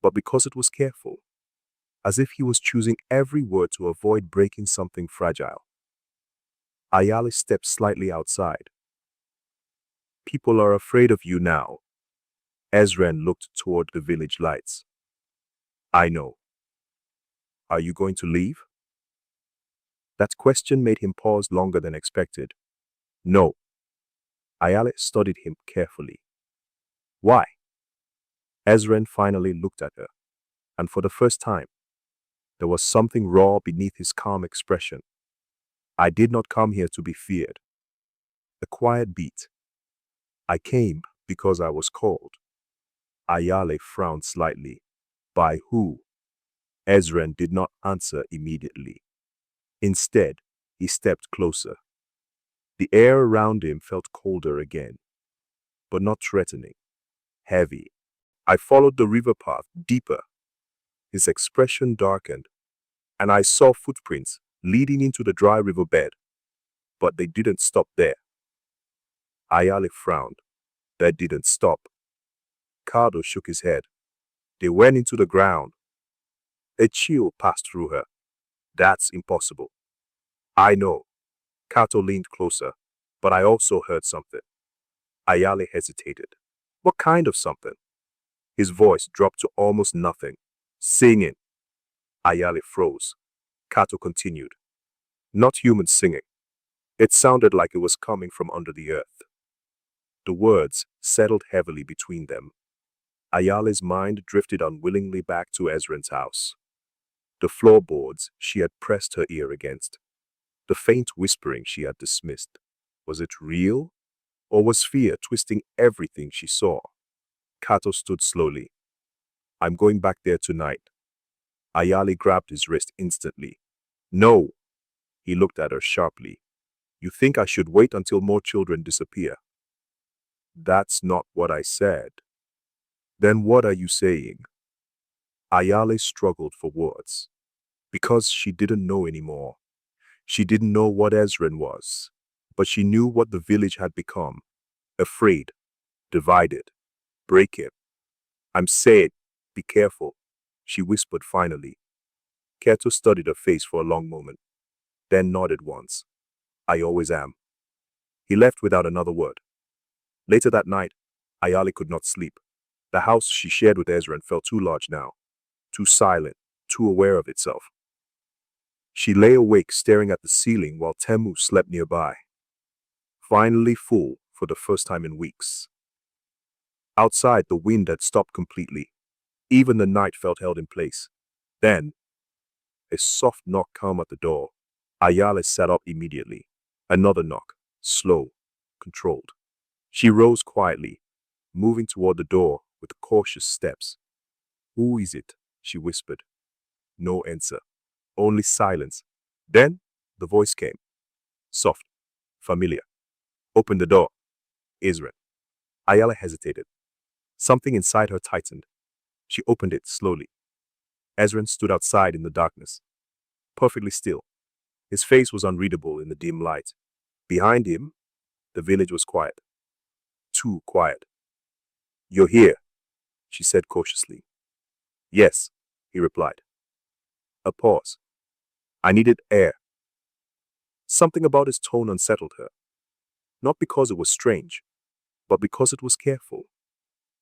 but because it was careful. As if he was choosing every word to avoid breaking something fragile. Ayale stepped slightly outside. "People are afraid of you now." Ezren looked toward the village lights. "I know." "Are you going to leave?" That question made him pause longer than expected. "No." Ayale studied him carefully. "Why?" Ezren finally looked at her, and for the first time, there was something raw beneath his calm expression. "I did not come here to be feared." A quiet beat. "I came because I was called." Ayale frowned slightly. "By who?" Ezren did not answer immediately. Instead, he stepped closer. The air around him felt colder again, but not threatening. Heavy. I followed the river path deeper. His expression darkened, and I saw footprints leading into the dry riverbed, but they didn't stop there. Ayale frowned. That didn't stop. Kado shook his head. They went into the ground. A chill passed through her. "That's impossible." "I know." Kato leaned closer, "but I also heard something." Ayale hesitated. "What kind of something?" His voice dropped to almost nothing. "Singing." Ayale froze. Kato continued. "Not human singing. It sounded like it was coming from under the earth." The words settled heavily between them. Ayale's mind drifted unwillingly back to Ezren's house. The floorboards she had pressed her ear against. The faint whispering she had dismissed. Was it real? Or was fear twisting everything she saw? Kato stood slowly. "I'm going back there tonight." Ayale grabbed his wrist instantly. "No." He looked at her sharply. "You think I should wait until more children disappear?" "That's not what I said." "Then what are you saying?" Ayale struggled for words. Because she didn't know anymore. She didn't know what Ezren was, but she knew what the village had become. Afraid, divided, breaking. "I'm saying, be careful," she whispered finally. Kato studied her face for a long moment, then nodded once. "I always am." He left without another word. Later that night, Ayale could not sleep. The house she shared with Ezren felt too large now, too silent, too aware of itself. She lay awake staring at the ceiling while Temu slept nearby, finally full for the first time in weeks. Outside, the wind had stopped completely. Even the night felt held in place. Then, a soft knock came at the door. Ayale sat up immediately. Another knock, slow, controlled. She rose quietly, moving toward the door with cautious steps. "Who is it?" she whispered. No answer, only silence. Then, the voice came. Soft, familiar. "Open the door." Ezren. Ayale hesitated. Something inside her tightened. She opened it slowly. Ezren stood outside in the darkness, perfectly still. His face was unreadable in the dim light. Behind him, the village was quiet. Too quiet. "You're here," she said cautiously. Yes, he replied. A pause. I needed air. Something about his tone unsettled her, not because it was strange, but because it was careful,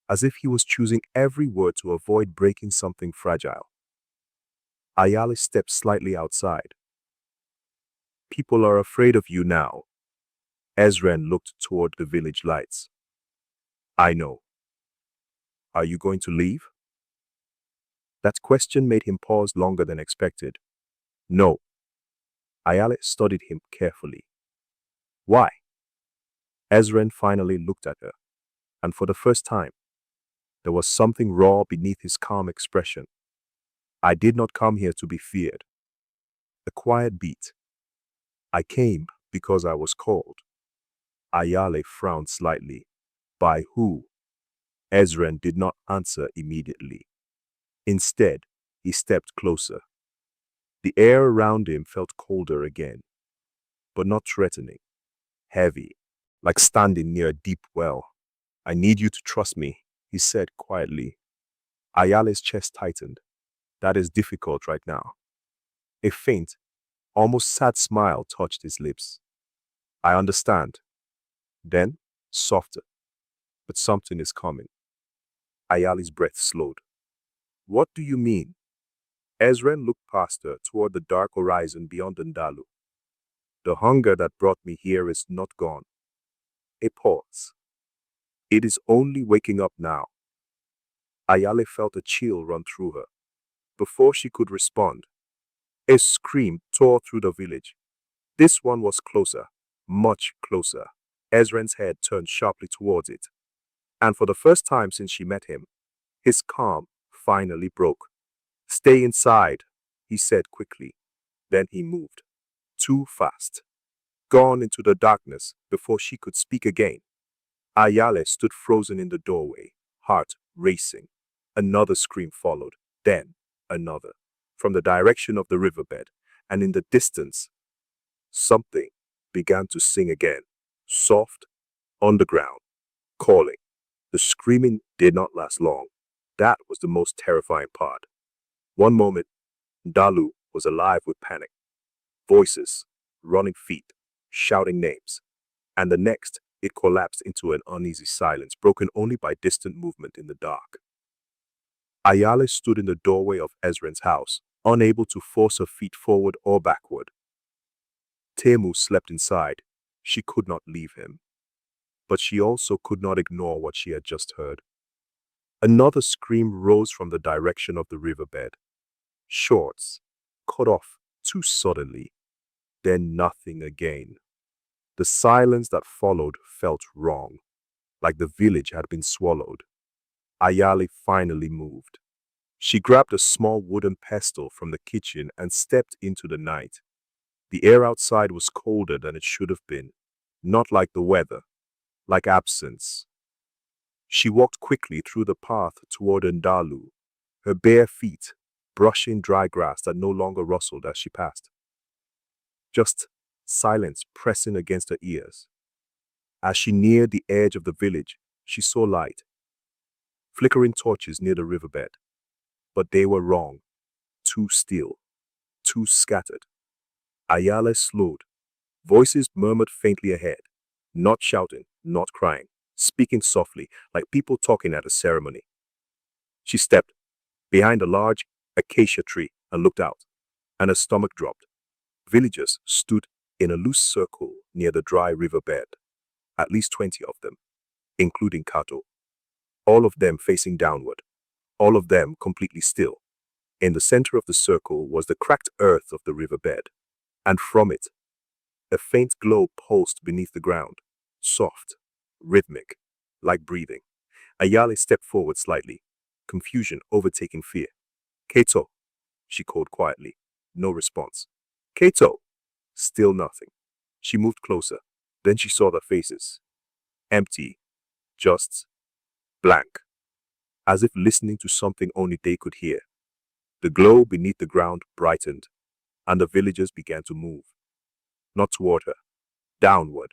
as if he was choosing every word to avoid breaking something fragile. Ayale stepped slightly outside. People are afraid of you now. Ezren looked toward the village lights. I know. Are you going to leave? That question made him pause longer than expected. No. Ayale studied him carefully. Why? Ezren finally looked at her, and for the first time, there was something raw beneath his calm expression. I did not come here to be feared. A quiet beat. I came because I was called. Ayale frowned slightly. By who? Ezren did not answer immediately. Instead, he stepped closer. The air around him felt colder again, but not threatening. Heavy, like standing near a deep well. I need you to trust me, he said quietly. Ayale's chest tightened. That is difficult right now. A faint, almost sad smile touched his lips. I understand. Then, softer. But something is coming. Ayale's breath slowed. What do you mean? Ezren looked past her toward the dark horizon beyond Ndalu. The hunger that brought me here is not gone. A pause. It is only waking up now. Ayale felt a chill run through her. Before she could respond, a scream tore through the village. This one was closer, much closer. Ezren's head turned sharply towards it. And for the first time since she met him, his calm finally broke. Stay inside, he said quickly. Then he moved. Too fast. Gone into the darkness before she could speak again. Ayale stood frozen in the doorway, heart racing. Another scream followed, then another, from the direction of the riverbed, and in the distance, something began to sing again, soft, underground, calling. The screaming did not last long. That was the most terrifying part. One moment, Ndalu was alive with panic. Voices, running feet, shouting names. And the next, it collapsed into an uneasy silence, broken only by distant movement in the dark. Ayale stood in the doorway of Ezren's house, unable to force her feet forward or backward. Temu slept inside. She could not leave him. But she also could not ignore what she had just heard. Another scream rose from the direction of the riverbed. Shorts, cut off too suddenly. Then nothing again. The silence that followed felt wrong, like the village had been swallowed. Ayale finally moved. She grabbed a small wooden pestle from the kitchen and stepped into the night. The air outside was colder than it should have been, not like the weather, like absence. She walked quickly through the path toward Ndalu, her bare feet brushing dry grass that no longer rustled as she passed. Just silence pressing against her ears. As she neared the edge of the village, she saw light. Flickering torches near the riverbed. But they were wrong. Too still. Too scattered. Ayale slowed. Voices murmured faintly ahead. Not shouting, not crying. Speaking softly, like people talking at a ceremony. She stepped behind a large acacia tree and looked out, and her stomach dropped. Villagers stood in a loose circle near the dry riverbed, at least 20 of them, including Kato. All of them facing downward, all of them completely still. In the center of the circle was the cracked earth of the riverbed, and from it, a faint glow pulsed beneath the ground, soft, rhythmic, like breathing. Ayale stepped forward slightly, confusion overtaking fear. Kato, she called quietly. No response. Kato! Still nothing. She moved closer. Then she saw their faces. Empty. Just blank. As if listening to something only they could hear. The glow beneath the ground brightened, and the villagers began to move. Not toward her. Downward.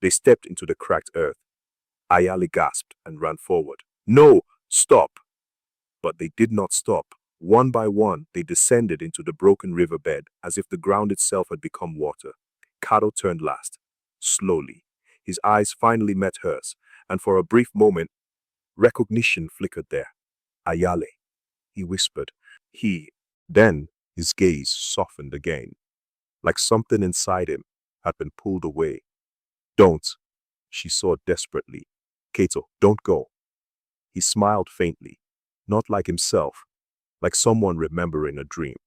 They stepped into the cracked earth. Ayale gasped and ran forward. No! Stop! But they did not stop. One by one, they descended into the broken riverbed as if the ground itself had become water. Kato turned last, slowly. His eyes finally met hers, and for a brief moment, recognition flickered there. Ayale, he whispered. Then his gaze softened again, like something inside him had been pulled away. Don't, she saw desperately. Kato, don't go. He smiled faintly, not like himself, like someone remembering a dream.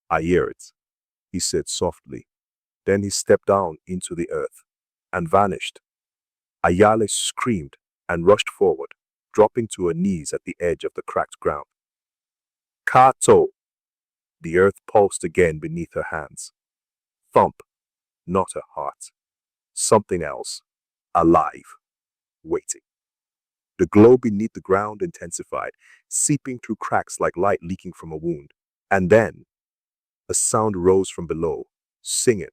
I hear it, he said softly. Then he stepped down into the earth and vanished. Ayale screamed and rushed forward, dropping to her knees at the edge of the cracked ground. Kato! The earth pulsed again beneath her hands. Thump, not her heart. Something else, alive, waiting. The glow beneath the ground intensified, seeping through cracks like light leaking from a wound. And then, a sound rose from below, singing,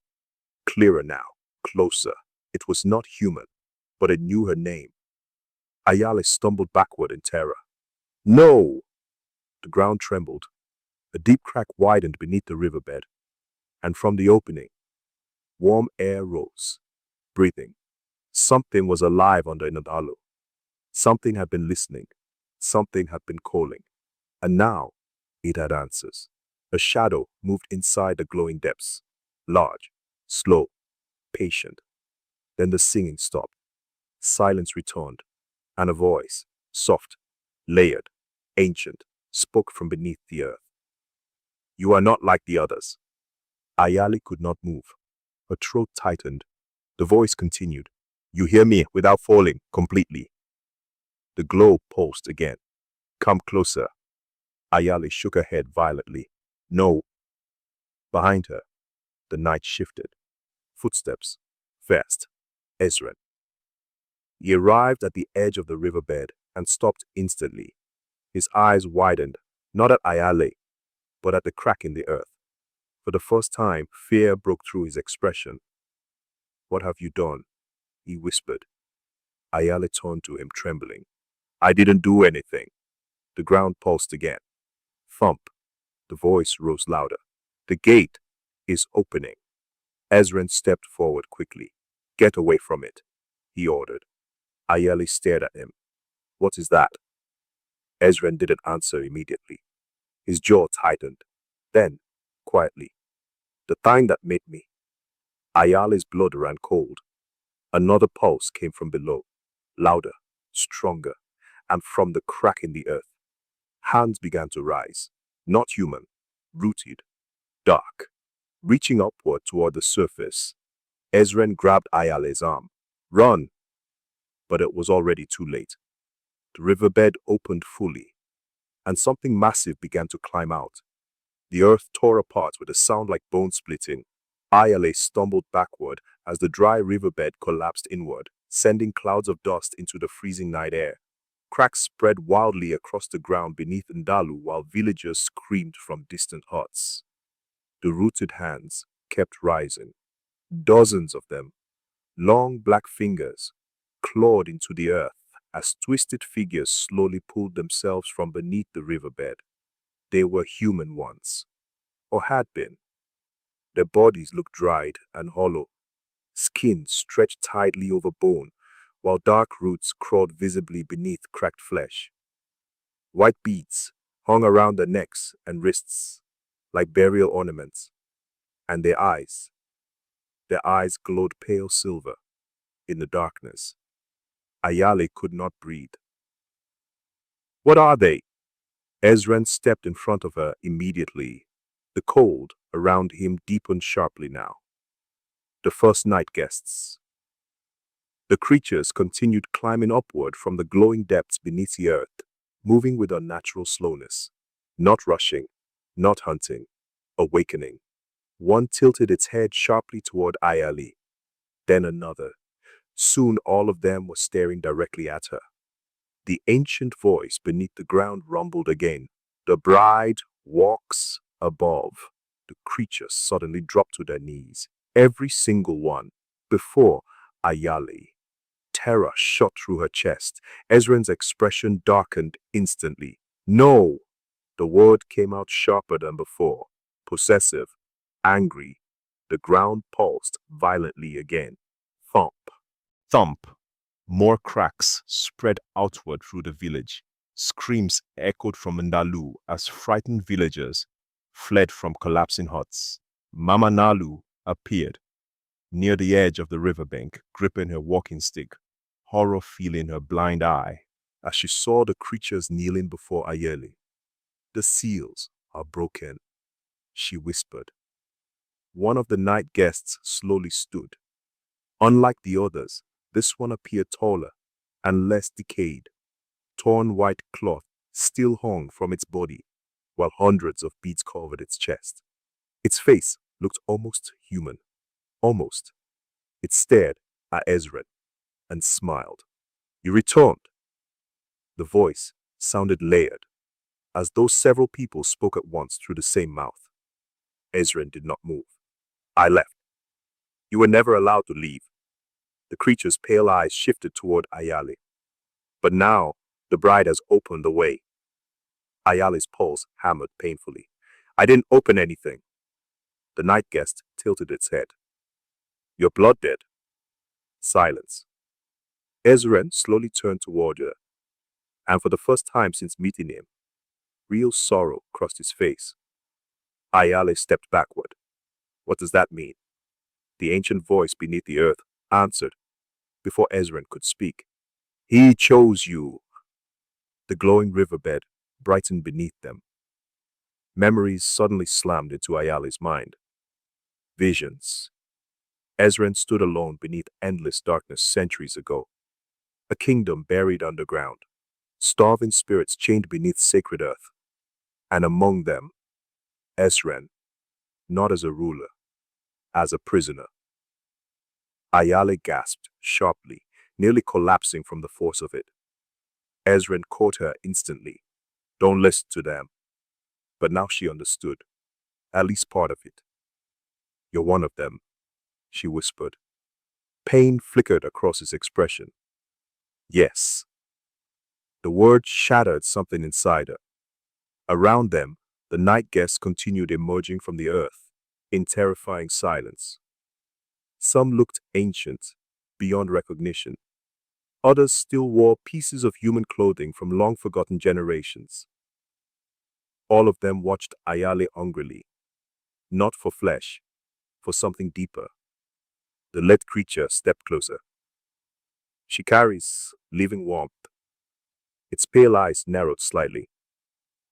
clearer now, closer. It was not human, but it knew her name. Ayale stumbled backward in terror. No! The ground trembled. A deep crack widened beneath the riverbed, and from the opening, warm air rose, breathing. Something was alive under Ndalu. Something had been listening. Something had been calling. And now, it had answers. A shadow moved inside the glowing depths. Large, slow, patient. Then the singing stopped. Silence returned, and a voice, soft, layered, ancient, spoke from beneath the earth. You are not like the others. Ayale could not move. Her throat tightened. The voice continued. You hear me without falling completely. The glow pulsed again. Come closer. Ayale shook her head violently. No. Behind her, the night shifted. Footsteps. Fast. Ezren. He arrived at the edge of the riverbed and stopped instantly. His eyes widened, not at Ayale, but at the crack in the earth. For the first time, fear broke through his expression. What have you done? He whispered. Ayale turned to him, trembling. I didn't do anything. The ground pulsed again. Thump. The voice rose louder. The gate is opening. Ezren stepped forward quickly. Get away from it, he ordered. Ayale stared at him. What is that? Ezren didn't answer immediately. His jaw tightened. Then, quietly, the thing that made me. Ayale's blood ran cold. Another pulse came from below, louder, stronger, and from the crack in the earth. Hands began to rise, not human, rooted, dark, reaching upward toward the surface. Ezren grabbed Ayale's arm. Run! But it was already too late. The riverbed opened fully, and something massive began to climb out. The earth tore apart with a sound like bone splitting. Ayale stumbled backward as the dry riverbed collapsed inward, sending clouds of dust into the freezing night air. Cracks spread wildly across the ground beneath Ndalu while villagers screamed from distant huts. The rooted hands kept rising. Dozens of them, long black fingers, clawed into the earth as twisted figures slowly pulled themselves from beneath the riverbed. They were human ones, or had been. Their bodies looked dried and hollow, skin stretched tightly over bone, while dark roots crawled visibly beneath cracked flesh. White beads hung around their necks and wrists, like burial ornaments, and their eyes glowed pale silver in the darkness. Ayale could not breathe. What are they? Ezren stepped in front of her immediately. The cold around him deepened sharply now. The first night guests. The creatures continued climbing upward from the glowing depths beneath the earth, moving with unnatural slowness. Not rushing, not hunting, awakening. One tilted its head sharply toward Ayale, then another. Soon all of them were staring directly at her. The ancient voice beneath the ground rumbled again. The bride walks above. The creatures suddenly dropped to their knees, every single one, before Ayale, Terror shot through her chest. Ezren's expression darkened instantly. No! The word came out sharper than before. Possessive. Angry. The ground pulsed violently again. Thump. Thump. More cracks spread outward through the village. Screams echoed from Ndalu as frightened villagers fled from collapsing huts. Mama Nalu appeared near the edge of the riverbank, gripping her walking stick, horror filling her blind eye As she saw the creatures kneeling before Ayale. The seals are broken, she whispered. One of the night guests slowly stood. Unlike the others, this one appeared taller and less decayed. Torn white cloth still hung from its body, while hundreds of beads covered its chest. Its face looked almost human. Almost. It stared at Ezren and smiled. You returned. The voice sounded layered, as though several people spoke at once through the same mouth. Ezren did not move. I left. You were never allowed to leave. The creature's pale eyes shifted toward Ayale. But now, the bride has opened the way. Ayale's pulse hammered painfully. I didn't open anything. The night guest tilted its head. Your blood dead. Silence. Ezren slowly turned toward her, and for the first time since meeting him, real sorrow crossed his face. Ayale stepped backward. What does that mean? The ancient voice beneath the earth answered before Ezren could speak. He chose you. The glowing riverbed brightened beneath them. Memories suddenly slammed into Ayale's mind. Visions. Ezren stood alone beneath endless darkness centuries ago. A kingdom buried underground. Starving spirits chained beneath sacred earth. And among them, Ezren, not as a ruler, as a prisoner. Ayale gasped sharply, nearly collapsing from the force of it. Ezren caught her instantly. Don't listen to them. But now she understood, at least part of it. You're one of them, she whispered. Pain flickered across his expression. Yes. The word shattered something inside her. Around them, the night guests continued emerging from the earth in terrifying silence. Some looked ancient, beyond recognition. Others still wore pieces of human clothing from long-forgotten generations. All of them watched Ayale hungrily, not for flesh, for something deeper. The lead creature stepped closer. She carries living warmth. Its pale eyes narrowed slightly.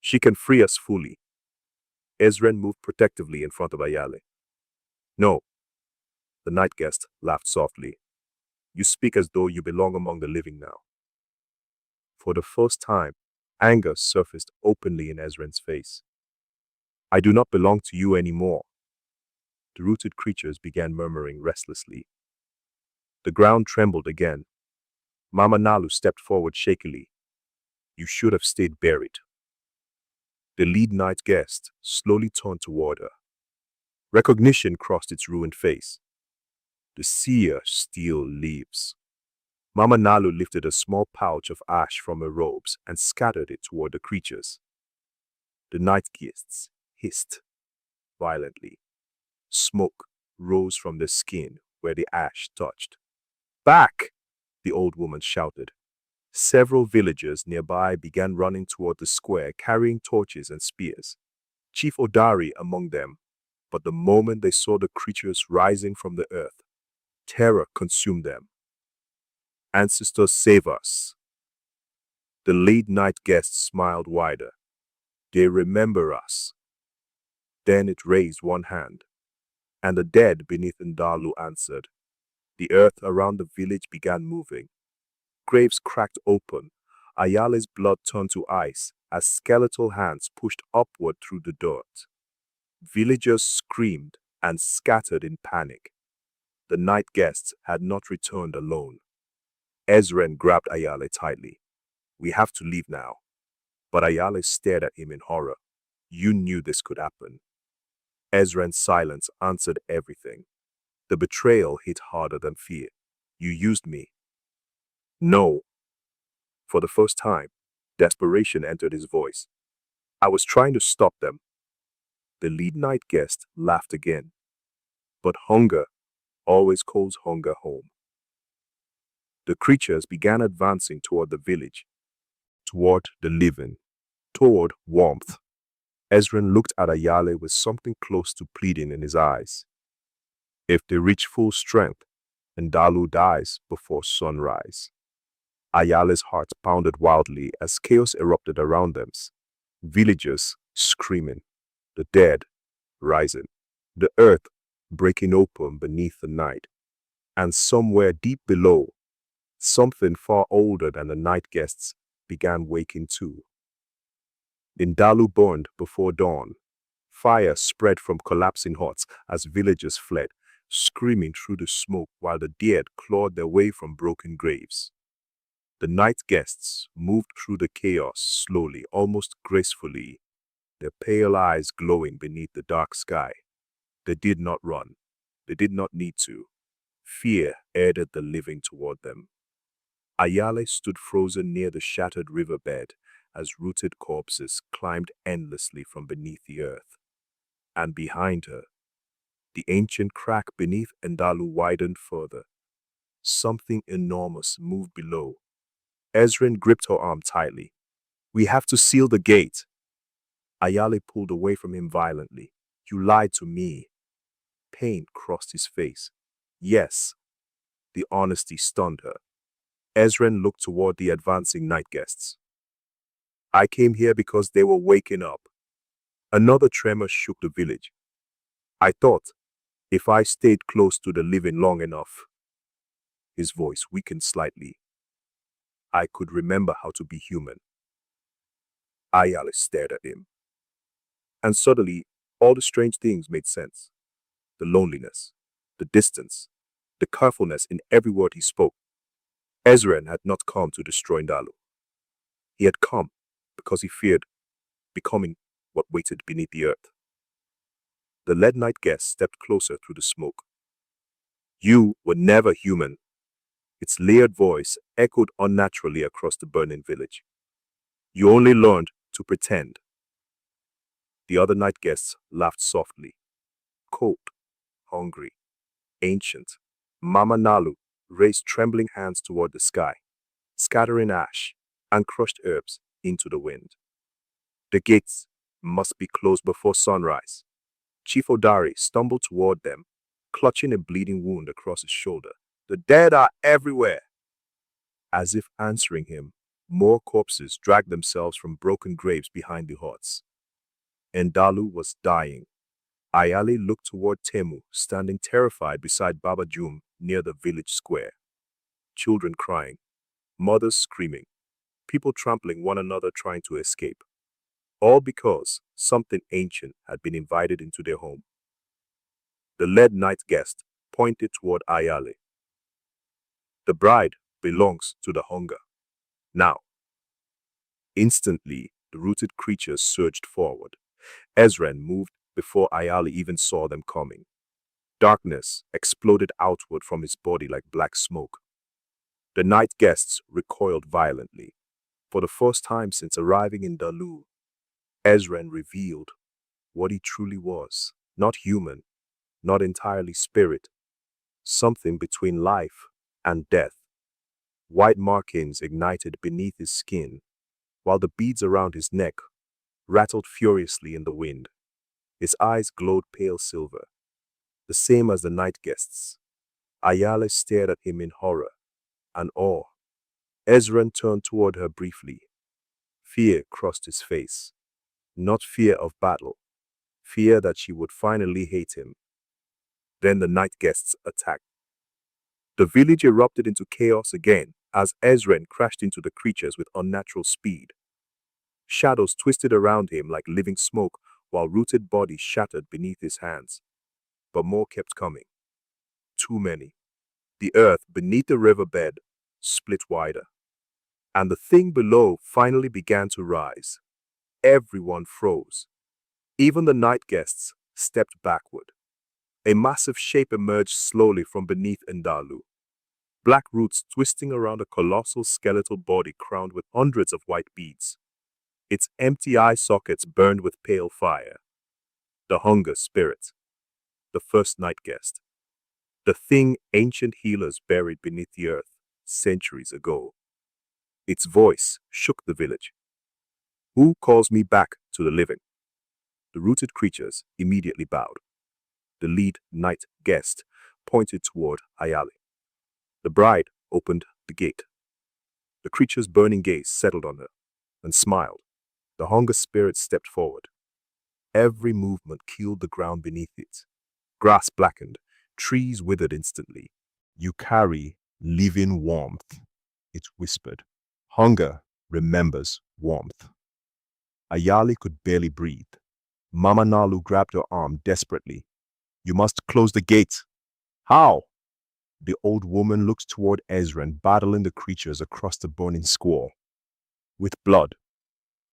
She can free us fully. Ezren moved protectively in front of Ayale. No. The night guest laughed softly. You speak as though you belong among the living now. For the first time, anger surfaced openly in Ezren's face. I do not belong to you anymore. The rooted creatures began murmuring restlessly. The ground trembled again. Mama Nalu stepped forward shakily. You should have stayed buried. The lead night guest slowly turned toward her. Recognition crossed its ruined face. The seer still lives. Mama Nalu lifted a small pouch of ash from her robes and scattered it toward the creatures. The night guests hissed violently. Smoke rose from their skin where the ash touched. Back! The old woman shouted. Several villagers nearby began running toward the square carrying torches and spears. Chief Odari among them. But the moment they saw the creatures rising from the earth, terror consumed them. Ancestors, save us. The late night guest smiled wider. They remember us. Then it raised one hand, and the dead beneath Ndalu answered. The earth around the village began moving. Graves cracked open. Ayale's blood turned to ice as skeletal hands pushed upward through the dirt. Villagers screamed and scattered in panic. The night guests had not returned alone. Ezren grabbed Ayale tightly. We have to leave now. But Ayale stared at him in horror. You knew this could happen. Ezren's silence answered everything. The betrayal hit harder than fear. You used me. No. For the first time, desperation entered his voice. I was trying to stop them. The lead night guest laughed again. But hunger always calls hunger home. The creatures began advancing toward the village, toward the living, toward warmth. Ezren looked at Ayale with something close to pleading in his eyes. If they reach full strength, Ndalu dies before sunrise. Ayale's heart pounded wildly as chaos erupted around them. Villagers screaming, the dead rising, the earth breaking open beneath the night. And somewhere deep below, something far older than the night guests began waking too. Ndalu burned before dawn. Fire spread from collapsing huts as villagers fled, screaming through the smoke while the dead clawed their way from broken graves. The night guests moved through the chaos slowly, almost gracefully, their pale eyes glowing beneath the dark sky. They did not run. They did not need to. Fear aided the living toward them. Ayale stood frozen near the shattered riverbed as rooted corpses climbed endlessly from beneath the earth. And behind her, the ancient crack beneath Ndalu widened further. Something enormous moved below. Ezren gripped her arm tightly. We have to seal the gate. Ayale pulled away from him violently. You lied to me. Pain crossed his face. Yes. The honesty stunned her. Ezren looked toward the advancing night guests. I came here because they were waking up. Another tremor shook the village. I thought, if I stayed close to the living long enough. His voice weakened slightly. I could remember how to be human. Ayale stared at him. And suddenly, all the strange things made sense. The loneliness, the distance, the carefulness in every word he spoke. Ezren had not come to destroy Ndalu. He had come because he feared becoming what waited beneath the earth. The lead night guest stepped closer through the smoke. You were never human. Its layered voice echoed unnaturally across the burning village. You only learned to pretend. The other night guests laughed softly. Cold, hungry, ancient. Mama Nalu raised trembling hands toward the sky, scattering ash and crushed herbs into the wind. The gates must be closed before sunrise. Chief Odari stumbled toward them, clutching a bleeding wound across his shoulder. The dead are everywhere. As if answering him, more corpses dragged themselves from broken graves behind the huts. Ndalu was dying. Ayale looked toward Temu, standing terrified beside Baba Jum near the village square. Children crying, mothers screaming, people trampling one another trying to escape. All because something ancient had been invited into their home. The lead night guest pointed toward Ayale. The bride belongs to the hunger. Now. Instantly, the rooted creatures surged forward. Ezren moved before Ayale even saw them coming. Darkness exploded outward from his body like black smoke. The night guests recoiled violently. For the first time since arriving in Ndalu, Ezren revealed what he truly was. Not human, not entirely spirit. Something between life and death. White markings ignited beneath his skin, while the beads around his neck rattled furiously in the wind. His eyes glowed pale silver, the same as the night guests. Ayale stared at him in horror and awe. Ezren turned toward her briefly. Fear crossed his face. Not fear of battle, fear that she would finally hate him. Then the night guests attacked. The village erupted into chaos again as Ezren crashed into the creatures with unnatural speed. Shadows twisted around him like living smoke while rooted bodies shattered beneath his hands. But more kept coming. Too many. The earth beneath the riverbed split wider. And the thing below finally began to rise. Everyone froze. Even the night guests stepped backward. A massive shape emerged slowly from beneath Ndalu. black roots twisting around a colossal skeletal body crowned with hundreds of white beads. Its empty eye sockets burned with pale fire. The hunger spirit, the first night guest, the thing ancient healers buried beneath the earth centuries ago. Its voice shook the village. Who calls me back to the living? The rooted creatures immediately bowed. The lead night guest pointed toward Ayale. The bride opened the gate. The creature's burning gaze settled on her and smiled. The hunger spirit stepped forward. Every movement killed the ground beneath it. Grass blackened, trees withered instantly. You carry living warmth, it whispered. Hunger remembers warmth. Ayale could barely breathe. Mama Nalu grabbed her arm desperately. You must close the gate. How? The old woman looked toward Ezren, battling the creatures across the burning squall. With blood.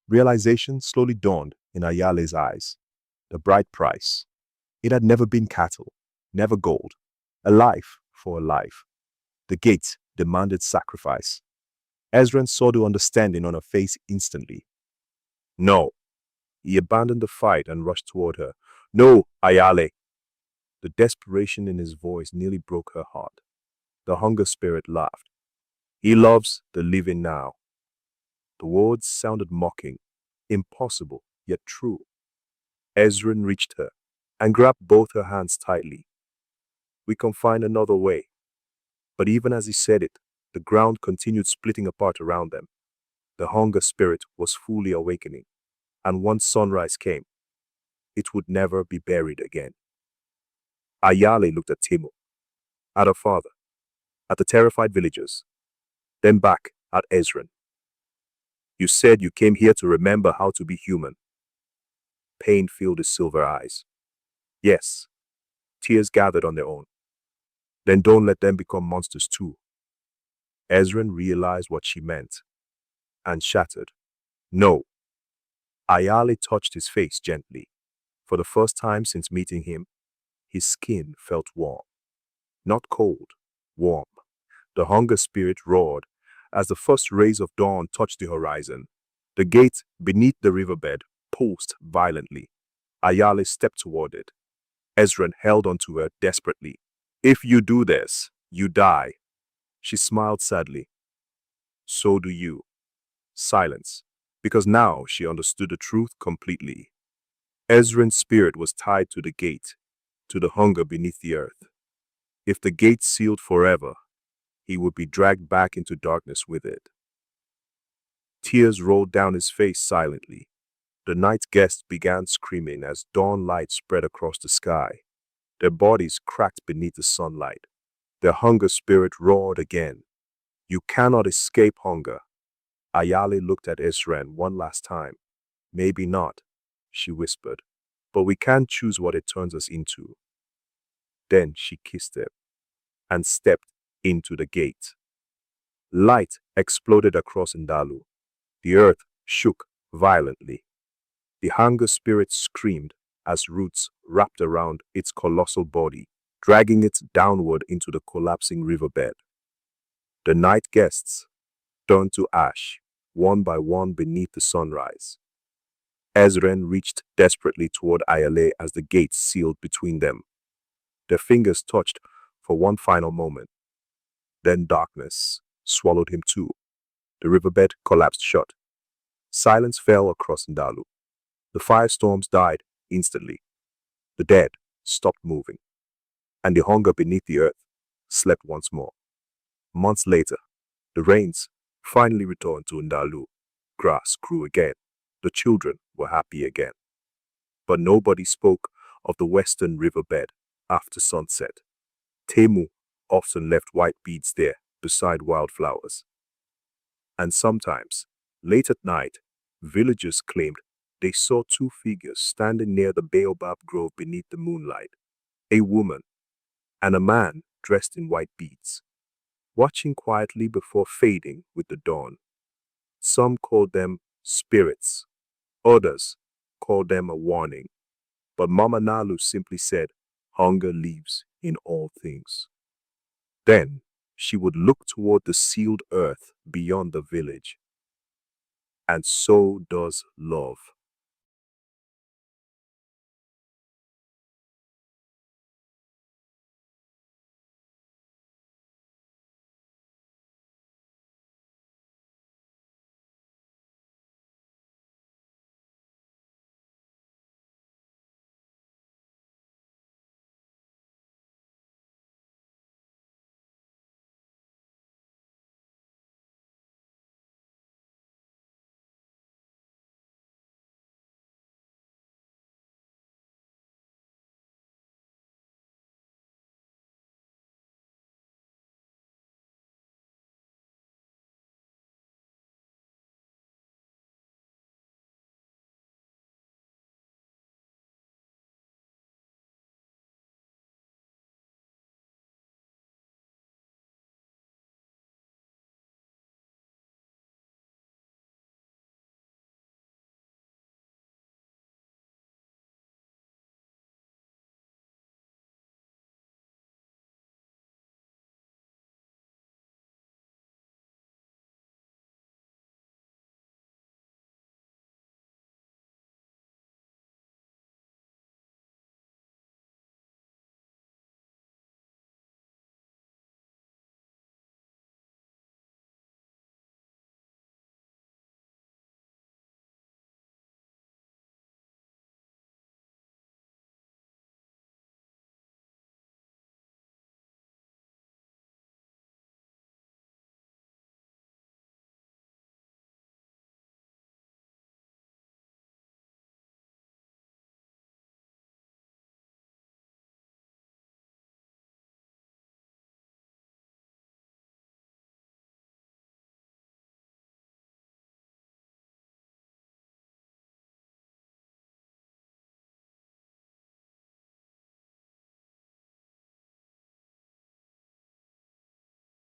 Realization slowly dawned in Ayale's eyes. The bright price. It had never been cattle, never gold. A life for a life. The gate demanded sacrifice. Ezren saw the understanding on her face instantly. No. He abandoned the fight and rushed toward her. No, Ayale. The desperation in his voice nearly broke her heart. The hunger spirit laughed. He loves the living now. The words sounded mocking, impossible, yet true. Ezren reached her and grabbed both her hands tightly. We can find another way. But even as he said it, the ground continued splitting apart around them. The hunger spirit was fully awakening, and once sunrise came, it would never be buried again. Ayale looked at Timu, at her father, at the terrified villagers, then back at Ezren. You said you came here to remember how to be human. Pain filled his silver eyes. Yes, tears gathered on their own. Then don't let them become monsters too. Ezren realized what she meant and shattered. No. Ayale touched his face gently. For the first time since meeting him, his skin felt warm. Not cold, warm. The hunger spirit roared as the first rays of dawn touched the horizon. The gate beneath the riverbed pulsed violently. Ayale stepped toward it. Ezren held onto her desperately. If you do this, you die. She smiled sadly. So do you. Silence. Because now she understood the truth completely. Ezren's spirit was tied to the gate, to the hunger beneath the earth. If the gate sealed forever, he would be dragged back into darkness with it. Tears rolled down his face silently. The night guests began screaming as dawn light spread across the sky. Their bodies cracked beneath the sunlight. Their hunger spirit roared again. You cannot escape hunger. Ayale looked at Ezren one last time. Maybe not, she whispered, but we can't choose what it turns us into. Then she kissed him and stepped into the gate. Light exploded across Ndalu. The earth shook violently. The hunger spirit screamed as roots wrapped around its colossal body, dragging it downward into the collapsing riverbed. The night guests turned to ash, one by one beneath the sunrise. Ezren reached desperately toward Ayale as the gates sealed between them. Their fingers touched for one final moment. Then darkness swallowed him too. The riverbed collapsed shut. Silence fell across Ndalu. The firestorms died instantly. The dead stopped moving. And the hunger beneath the earth slept once more. Months later, the rains finally returned to Ndalu. Grass grew again. The children were happy again. But nobody spoke of the western riverbed after sunset. Temu often left white beads there beside wildflowers. And sometimes, late at night, villagers claimed they saw two figures standing near the baobab grove beneath the moonlight. A woman and a man dressed in white beads, watching quietly before fading with the dawn. Some called them spirits, others called them a warning. But Mama Nalu simply said, hunger lives in all things. Then she would look toward the sealed earth beyond the village. And so does love.